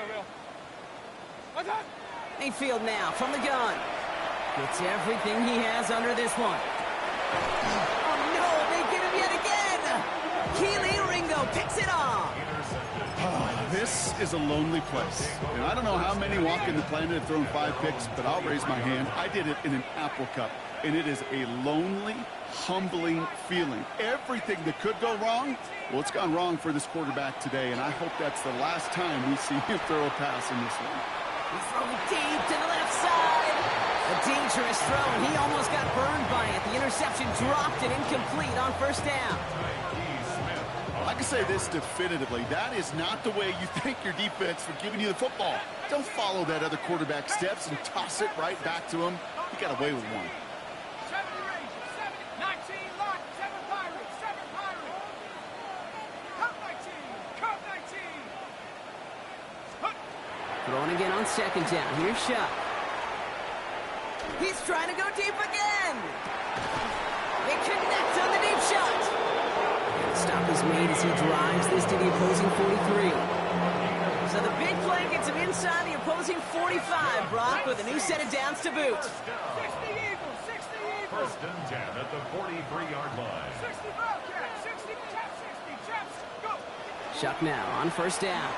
What's up? Mayfield now from the gun. Gets everything he has under this one. Oh, no, they get him yet again. Keely Ringo picks it off. This is a lonely place. And I don't know how many walking the planet have thrown 5 picks, but I'll raise my hand. I did it in an Apple Cup, and it is a lonely, humbling feeling. Everything that could go wrong, well, it's gone wrong for this quarterback today, and I hope that's the last time we see him throw a pass in this one. He's throwing deep to the left side. A dangerous throw, and he almost got burned by it. The interception dropped and incomplete on first down. I can say this definitively. That is not the way you thank your defense for giving you the football. Don't follow that other quarterback's steps and toss it right back to him. He got away with one. 70 Rangers, 19 Lions, 7 Pirates, 7 Pirates. Cup 19, Cup 19. Throwing again on second down. Here's Shuck. He's trying to go deep again. They connect on the deep shot. Stop is made as he drives this to the opposing 43. So the big play gets him inside the opposing 45, Brock, with a new set of downs to boot. 60 Eagles, 60 Eagles. First and 10 at the 43-yard line. 60 Wildcats, 60, tap 60, chaps, go. Shuck now on first down.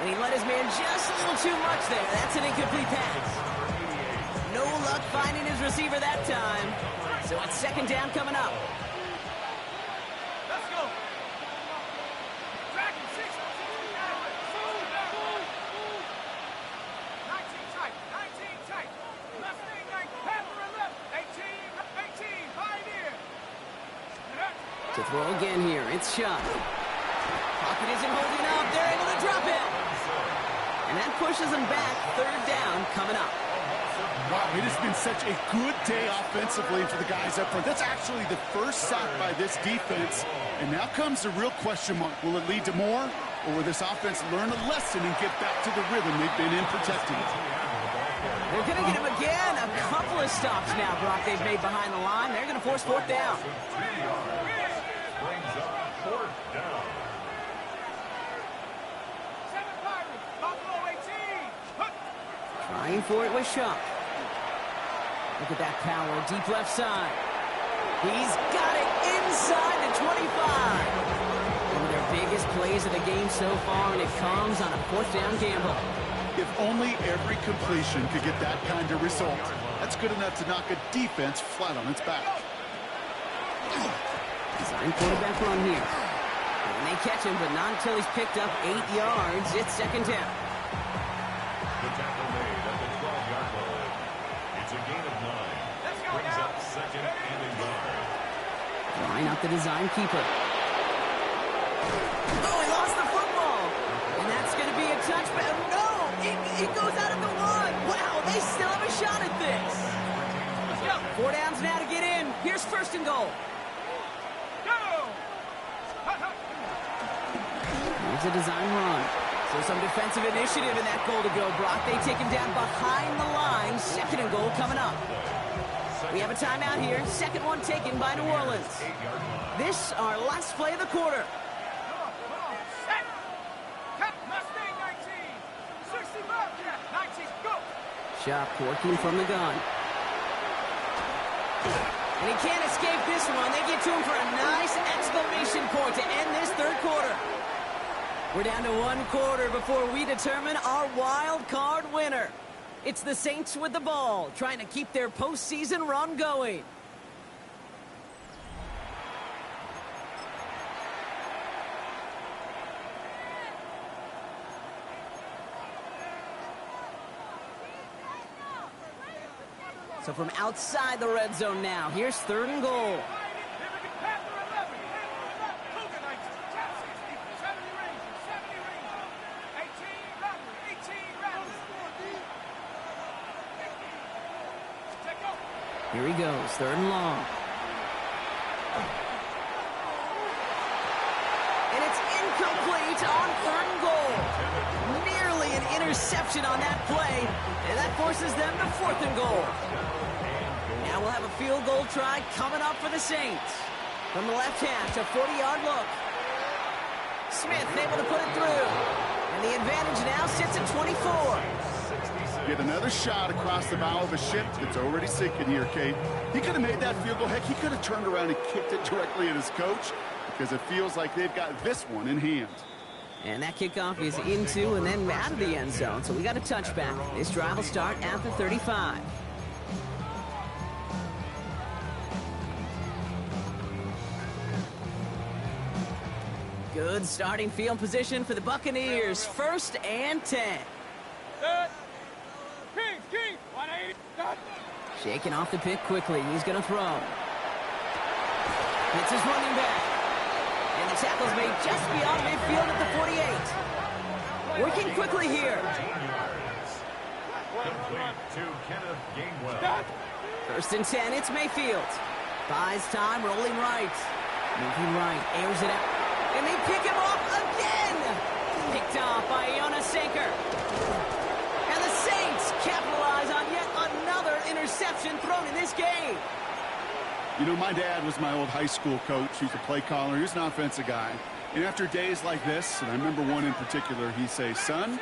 And he let his man just a little too much there. That's an incomplete pass. No luck finding his receiver that time. So it's second down coming up. Let's go. Dragon 6, 19 tight, 19 tight. Mustang 9, Panther 11, 18, Pioneer. To throw again here, it's Shuck. Pocket isn't holding up. They're able to drop it. And that pushes them back. Third down coming up. Wow, it has been such a good day offensively for the guys up front. That's actually the first sack by this defense. And now comes the real question mark. Will it lead to more? Or will this offense learn a lesson and get back to the rhythm they've been in protecting? They're going to get him again. A couple of stops now, Brock, they've made behind the line. They're going to force fourth down. Brings up fourth down. 7 Pirates, Buffalo 18. Trying for it with Shuck. Look at that power, deep left side. He's got it inside the 25. One of their biggest plays of the game so far, and it comes on a fourth down gamble. If only every completion could get that kind of result. That's good enough to knock a defense flat on its back. Design quarterback run here. And they catch him, but not until he's picked up 8 yards. It's second down. The tackle made at the 12-yard line. It's a gain of 9. Brings up second and a yard. Line up the design keeper. Oh, he lost the football. And that's going to be a touchback. No, it goes out at the 1. Wow, they still have a shot at this. 4 downs now to get in. Here's first and goal. Here's a design run. So some defensive initiative in that goal to go, Brock. They take him down behind the line. Second and goal coming up. We have a timeout here. Second one taken by New Orleans. This our last play of the quarter. Set. Cut Mustang 19. 60 Wildcat 19. Go. Shuck working from the gun. And he can't escape this one. They get to him for a nice exclamation point to end this third quarter. We're down to 1 quarter before we determine our wild card winner. It's the Saints with the ball, trying to keep their postseason run going. So from outside the red zone now, here's third and goal. Panther 11. Cougar 19. Tap 60. 70 Rangers. 70 Rangers. 18 Rattlers. 18 Rattlers. Take off. Here he goes, third and long. And it's incomplete on third and goal. Nearly an interception on that play, and that forces them to fourth and goal. Now we'll have a field goal try coming up for the Saints. From the left half to 40-yard look. Smith able to put it through. And the advantage now sits at 24. Get another shot across the bow of a ship that's already sinking here, Kate. He could have made that field goal. Heck, he could have turned around and kicked it directly at his coach because it feels like they've got this one in hand. And that kickoff is into and then out of the end zone. So we got a touchback. This drive will start at the 35. Good starting field position for the Buccaneers. 1st and 10. King, 180. Shaking off the pick quickly. He's going to throw. It's his running back. And the tackle's made just beyond midfield at the 48. Working quickly here. Complete to Kenneth Gainwell. 1st and 10. It's Mayfield. Buys time, rolling right. Moving right, airs it out. And they pick him off again! Picked off by Iona Sanker. And the Saints capitalize on yet another interception thrown in this game. You know, my dad was my old high school coach. He's a play caller. He was an offensive guy. And after days like this, and I remember one in particular, he'd say, son,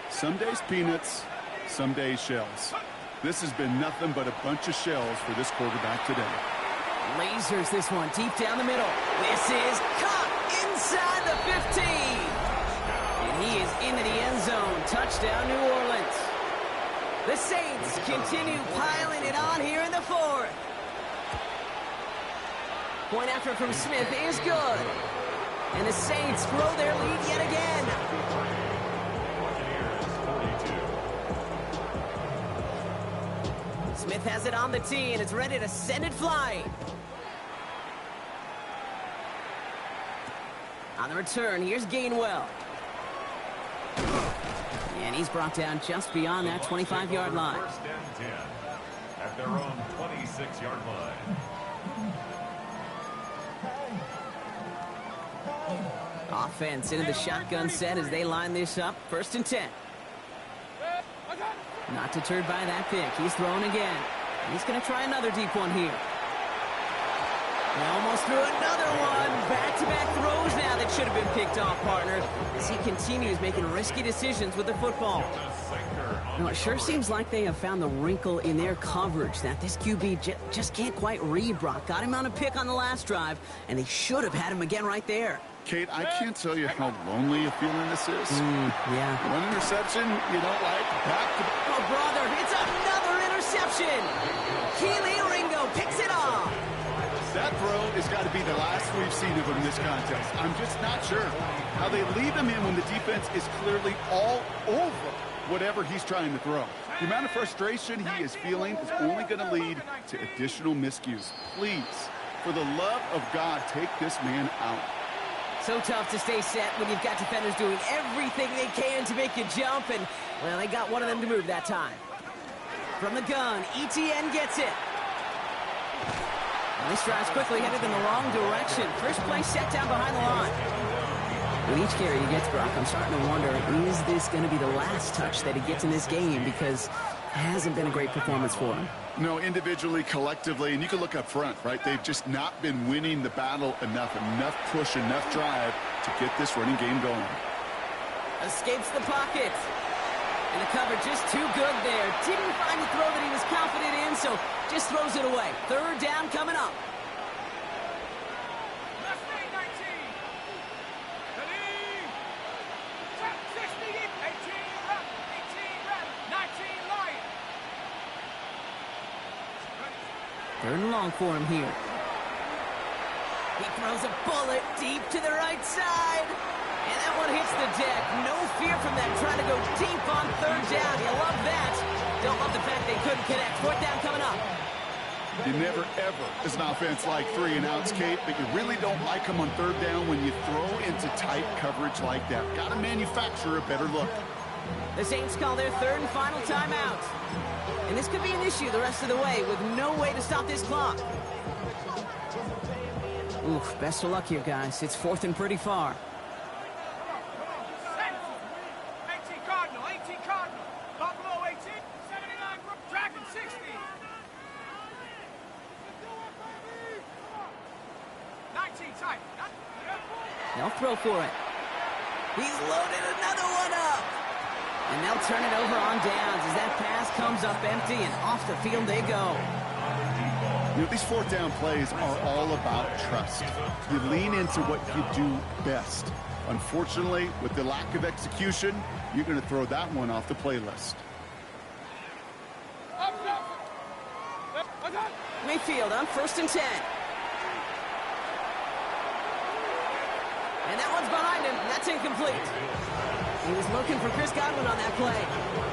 some days peanuts, some days shells. This has been nothing but a bunch of shells for this quarterback today. Lasers this one deep down the middle. This is caught inside the 15. And he is into the end zone. Touchdown, New Orleans. The Saints continue piling it on here in the 4th. Point after from Smith is good. And the Saints grow their lead yet again. Smith has it on the tee and is ready to send it flying. On the return, here's Gainwell. And he's brought down just beyond that 25-yard line. 1st and 10 at their own 26-yard line. Offense into the shotgun set as they line this up. 1st and 10. Not deterred by that pick. He's throwing again. He's going to try another deep one here. He almost threw another one. Back-to-back throws now that should have been picked off, partner, as he continues making risky decisions with the football. Now, it sure seems like they have found the wrinkle in their coverage that this QB just can't quite read Brock. Got him on a pick on the last drive, and they should have had him again right there. Kate, I can't tell you how lonely a feeling this is. Yeah. One interception, you don't like back to back. Oh, brother, it's another interception. Keely Ringo picks it off. That throw has got to be the last we've seen of him in this contest. I'm just not sure how they leave him in when the defense is clearly all over whatever he's trying to throw. The amount of frustration he is feeling is only going to lead to additional miscues. Please, for the love of God, take this man out. So tough to stay set when you've got defenders doing everything they can to make you jump, and, well, they got one of them to move that time. From the gun, ETN gets it. And this drive's quickly headed in the wrong direction. First play set down behind the line. With each carry he gets, Brock, I'm starting to wonder, is this going to be the last touch that he gets in this game? Because it hasn't been a great performance for him. No, individually, collectively, and you can look up front, right? They've just not been winning the battle enough push, enough drive to get this running game going. Escapes the pocket. And the cover just too good there. Didn't find the throw that he was confident in, so just throws it away. 3rd down coming up. Third and long for him here. He throws a bullet deep to the right side. And that one hits the deck. No fear from them trying to go deep on 3rd down. You love that. Don't love the fact they couldn't connect. 4th down coming up. You never, ever, as an offense, like 3 and outs, Kate, but you really don't like them on 3rd down when you throw into tight coverage like that. Got to manufacture a better look. The Saints call their 3rd and final timeout. And this could be an issue the rest of the way with no way to stop this clock. Oof, best of luck here, guys. It's 4th and pretty far. 18 Cardinal, 18 Cardinal. Buffalo 18, 79, Dragon 60. 19 tight. They'll throw for it. He's loaded another one up. And they'll turn it over on downs as that pass comes up empty and off the field they go. You know, these fourth down plays are all about trust. You lean into what you do best. Unfortunately, with the lack of execution, you're going to throw that one off the playlist. Mayfield on 1st and 10. And that one's behind him. That's incomplete. He was looking for Chris Godwin on that play.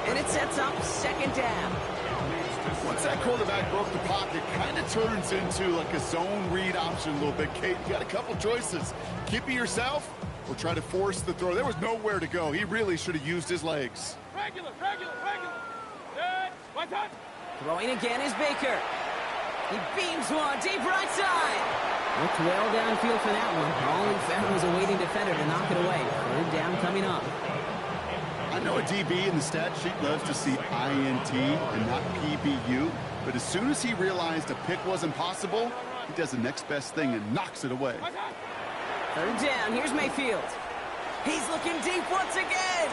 And it sets up 2nd down. Once that quarterback broke the pocket, kind of turns into like a zone read option a little bit. Kate, you got a couple choices. Keep it yourself or try to force the throw. There was nowhere to go. He really should have used his legs. Regular. Good. One touch. Throwing again is Baker. He beams one deep right side. Looked well downfield for that one. All he found was a waiting defender to knock it away. 3rd down coming up. I know a DB in the stat sheet loves to see INT and not PBU, but as soon as he realized a pick wasn't possible, he does the next best thing and knocks it away. 3rd down, here's Mayfield. He's looking deep once again.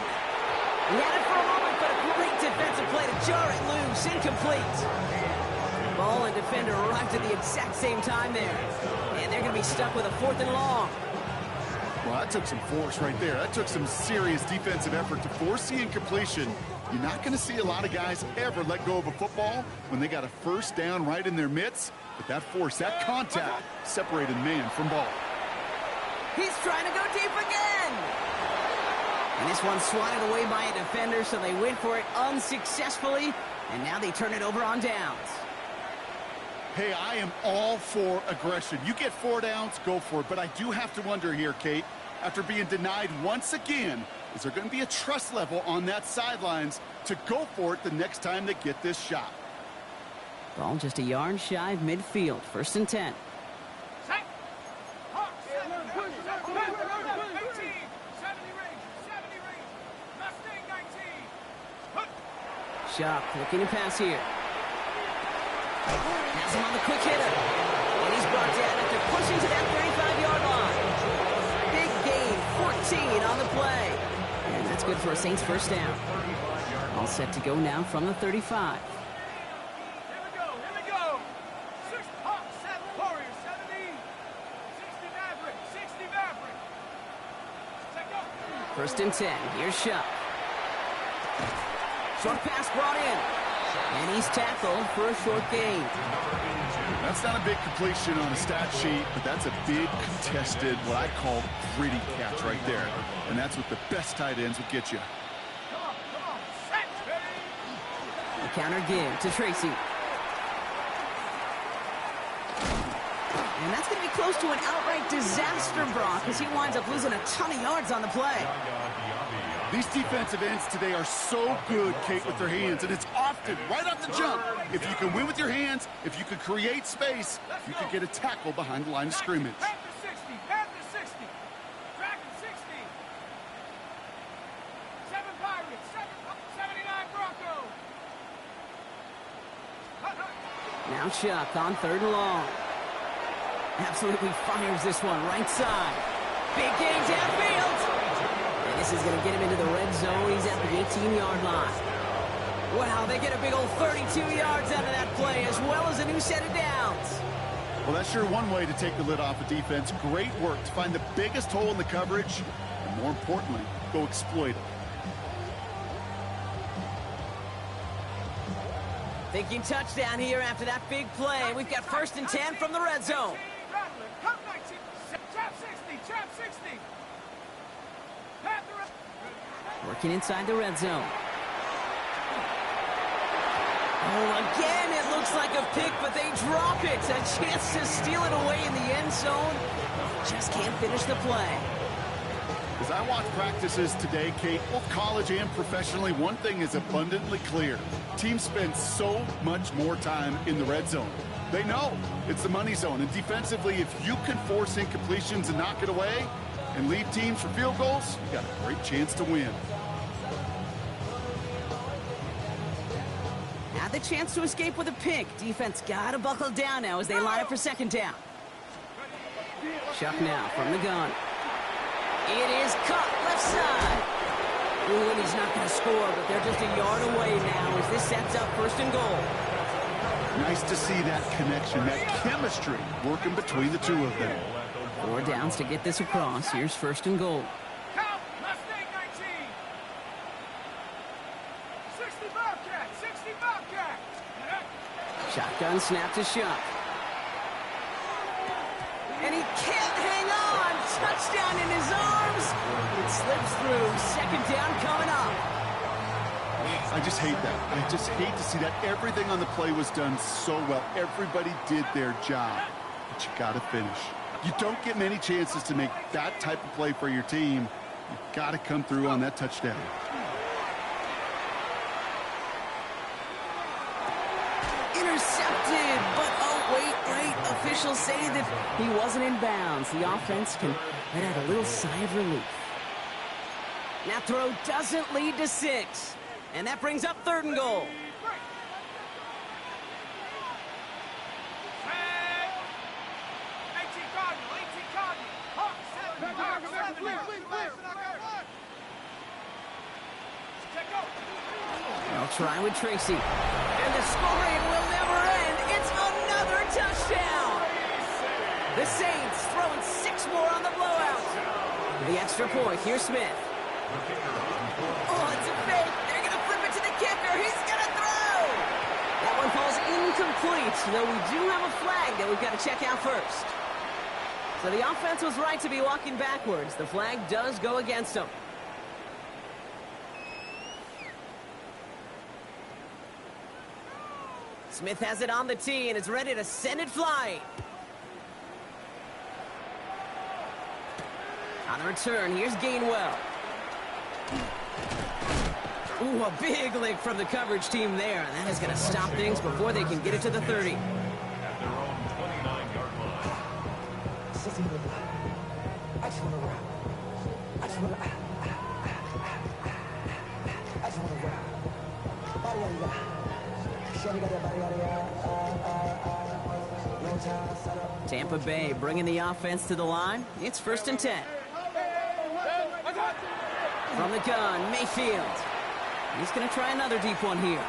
He had it for a moment, but a great defensive play to jar it loose. Incomplete. Ball and defender arrived at the exact same time there. And they're going to be stuck with a 4th and long. Well, that took some force right there. That took some serious defensive effort to force the incompletion. You're not going to see a lot of guys ever let go of a football when they got a 1st down right in their midst. But that force, that contact, separated man from ball. He's trying to go deep again. And this one's swatted away by a defender, so they went for it unsuccessfully. And now they turn it over on downs. Hey, I am all for aggression. You get 4 downs, go for it. But I do have to wonder here, Kate, after being denied once again, is there going to be a trust level on that sidelines to go for it the next time they get this shot? Ball just a yard shy of midfield. 1st and 10. Shock looking to pass here. Has him on the quick hitter. And he's brought down after pushing to that 35-yard line. Big gain, 14 on the play. And that's good for a Saints 1st down. All set to go now from the 35. Here we go. 6 Hawks, 7 Warriors, 70. 60 Maverick. Set go. 1st and 10. Here's Shock. Short pass brought in. And he's tackled for a short gain. That's not a big completion on a stat sheet, but that's a big contested, what I call gritty catch right there. And that's what the best tight ends would get you. Come on. Set. The counter give to Tracy. And that's going to be close to an outright disaster, Brock, because he winds up losing a ton of yards on the play. These defensive ends today are so good, Kate, with their hands, and it's often right off the jump. If you can win with your hands, if you can create space, you can get a tackle behind the line of scrimmage. Panther 60. Dragon 60. 7 Pirates. 79 Broncos. Now Shock on 3rd and long. Absolutely fires this one right side. Big gain downfield. And this is going to get him into the red zone. He's at the 18-yard line. Wow, they get a big old 32 yards out of that play, as well as a new set of downs. Well, that's sure one way to take the lid off a defense. Great work to find the biggest hole in the coverage, and more importantly, go exploit it. Thinking touchdown here after that big play. We've got 1st and 10 from the red zone. Working inside the red zone. Oh, again, it looks like a pick, but they drop it. A chance to steal it away in the end zone. Just can't finish the play. As I watch practices today, Kate, both college and professionally, one thing is abundantly clear. Teams spend so much more time in the red zone. They know it's the money zone. And defensively, if you can force incompletions and knock it away and lead teams for field goals, you got a great chance to win. Had the chance to escape with a pick. Defense got to buckle down now as they line up for 2nd down. Chuck now from the gun. It is caught left side. Ooh, and he's not going to score, but they're just a yard away now as this sets up 1st and goal. Nice to see that connection, that chemistry working between the two of them. 4 downs to get this across. Here's 1st and goal. Count. Mustang 19. 60 Bobcat. 60 Bobcat. Shotgun snap to Shuck. And he can't hang on. Touchdown in his arms. It slips through. 2nd down coming up. I just hate that. I just hate to see that. Everything on the play was done so well. Everybody did their job. But you got to finish. You don't get many chances to make that type of play for your team. You got to come through on that touchdown. Intercepted, but oh, wait. Officials say that he wasn't in bounds. The offense can let out a little sigh of relief. That throw doesn't lead to 6. And that brings up 3rd and goal. 18 Cardinal. 18 Cardinal. Hawk, 7. They'll try with Tracy. And the scoring will never end. It's another touchdown. The Saints throwing 6 more on the blowout. For the extra point, here's Smith. Oh, it's a fake. They're going to flip it to the kicker. He's going to throw. That one falls incomplete, though we do have a flag that we've got to check out first. So the offense was right to be walking backwards. The flag does go against them. Smith has it on the tee and is ready to send it flying. On the return, here's Gainwell. Ooh, a big lick from the coverage team there. And that is going to stop things before they can get it to the 30. At their own 29-yard line. I just want to rap. I just want to Tampa Bay bringing the offense to the line. It's 1st and 10. From the gun, Mayfield. He's going to try another deep one here.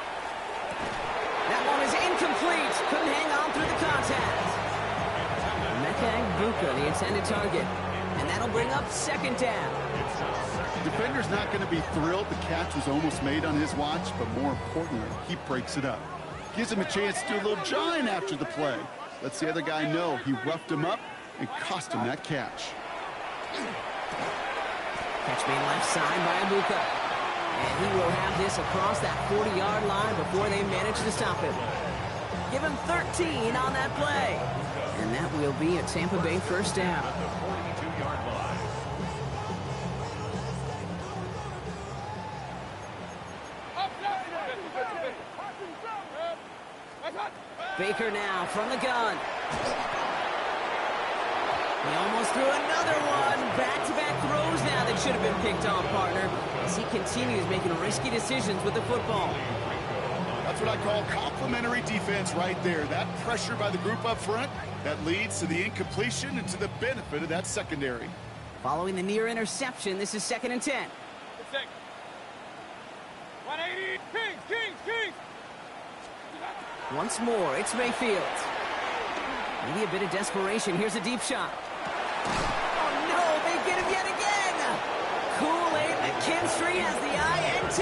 That one is incomplete. Couldn't hang on through the contact. Buka, the intended target. And that'll bring up 2nd down. The defender's not going to be thrilled the catch was almost made on his watch, but more importantly, he breaks it up. Gives him a chance to do a little jawing after the play. Lets the other guy know he roughed him up and cost him that catch. Catch made left side by Buka. And he will have this across that 40-yard line before they manage to stop him. Give him 13 on that play. And that will be a Tampa Bay 1st down. At the 42-yard line. Baker now from the gun. He almost threw another one. Back-to-back throws now that should have been picked off, partner, as he continues making risky decisions with the football. That's what I call complimentary defense right there. That pressure by the group up front, that leads to the incompletion and to the benefit of that secondary. Following the near interception, this is 2nd and 10. 180. Kings. Once more, it's Mayfield. Maybe a bit of desperation. Here's a deep shot. Oh, no, they get him yet again. Kool-Aid McKinstry has the INT.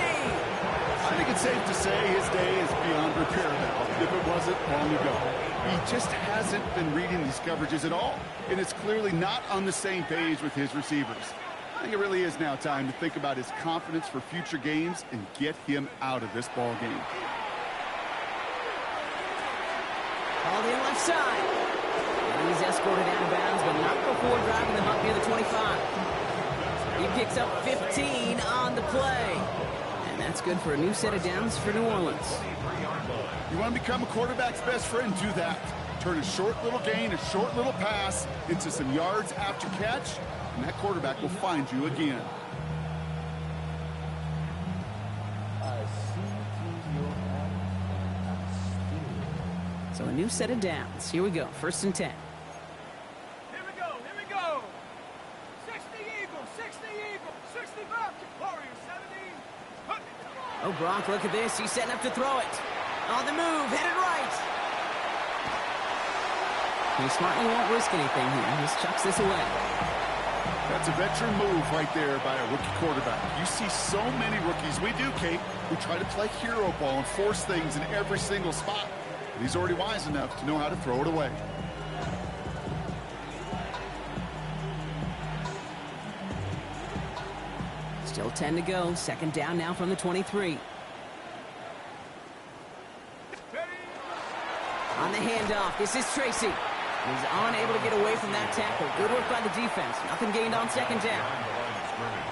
I think it's safe to say his day is beyond repair now, if it wasn't long ago. He just hasn't been reading these coverages at all, and it's clearly not on the same page with his receivers. I think it really is now time to think about his confidence for future games and get him out of this ball game. Called in left side. And he's escorted out of bounds, but not before driving them up near the 25. He picks up 15 on the play. And that's good for a new set of downs for New Orleans. You want to become a quarterback's best friend, do that. Turn a short little gain, a short little pass into some yards after catch, and that quarterback will find you again. So a new set of downs. Here we go. 1st and 10. Here we go. 60 Eagles. 60 Oh, Gronk, look at this. He's setting up to throw it. On the move, headed right. He smartly won't risk anything here. Just chucks this away. That's a veteran move right there by a rookie quarterback. You see so many rookies, we do, Kate, who try to play hero ball and force things in every single spot. But he's already wise enough to know how to throw it away. Still 10 to go. Second down now from the 23. On the handoff, this is Tracy. He's unable to get away from that tackle. Good work by the defense. Nothing gained on second down.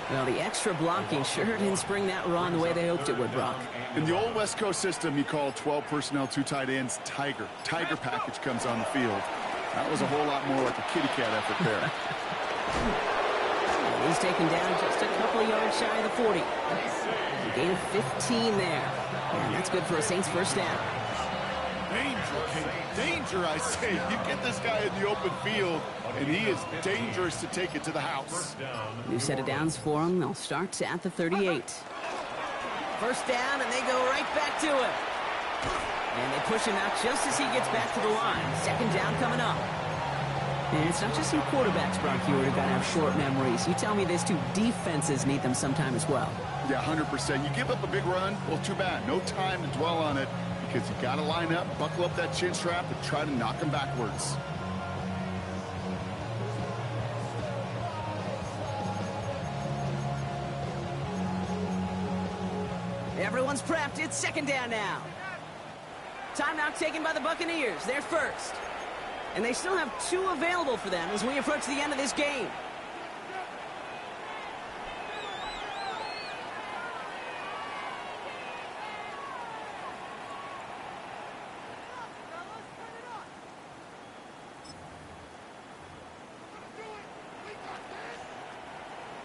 Well, the extra blocking sure didn't spring that run the way they hoped it would, Brock. In the old West Coast system, you call 12 personnel, 2 tight ends, Tiger. Tiger package comes on the field. That was a whole lot more like a kitty cat effort there. He's taken down just a couple of yards shy of the 40. A gain of 15 there. And that's good for a Saints first down. Danger, Kate. Danger, I say. You get this guy in the open field, and he is dangerous to take it to the house. New set of downs for him. They'll start at the 38. First down, and they go right back to it. And they push him out just as he gets back to the line. Second down coming up. And it's not just your quarterbacks, Brock, you are going to have short memories. You tell me this too, defenses need them sometime as well. Yeah, 100%. You give up a big run, well, too bad. No time to dwell on it because you got to line up, buckle up that chin strap, and try to knock them backwards. Everyone's prepped. It's second down now. Timeout taken by the Buccaneers. They're first. And they still have 2 available for them as we approach the end of this game.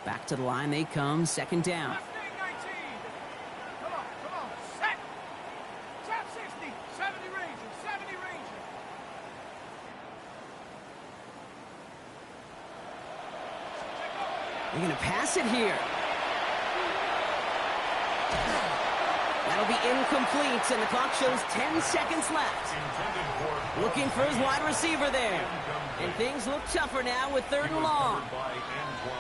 Back to the line they come, second down. Come on, set. Tap 60, 70 Rangers, 70 Rangers. They're going to pass it here. That'll be incomplete, and the clock shows 10 seconds left. Looking for his wide receiver there. And things look tougher now with 3rd and long.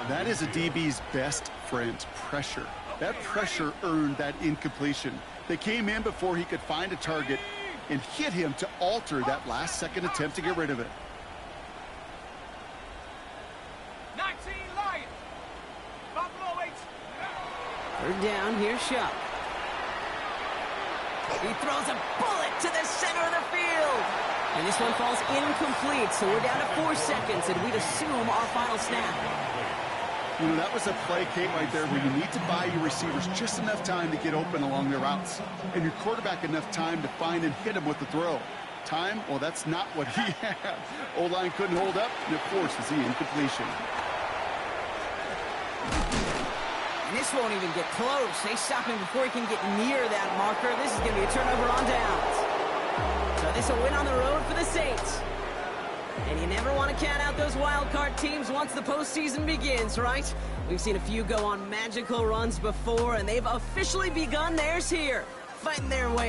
That is a DB's best friend, pressure. That pressure earned that incompletion. They came in before he could find a target and hit him to alter that last-second attempt to get rid of it. 19 Lions. Buffalo 8. 3rd down, here's Shuck. He throws a bullet to the center of the field. And this one falls incomplete, so we're down to 4 seconds, and we'd assume our final snap. You know, that was a play, Kate, right there where you need to buy your receivers just enough time to get open along their routes, and your quarterback enough time to find and hit him with the throw. Time? Well, that's not what he had. O-line couldn't hold up, and it forces the incompletion. And this won't even get close. They stop him before he can get near that marker. This is going to be a turnover on downs. So this will win on the road for the Saints. And you never want to count out those wild card teams once the postseason begins, right? We've seen a few go on magical runs before, and they've officially begun theirs here, fighting their way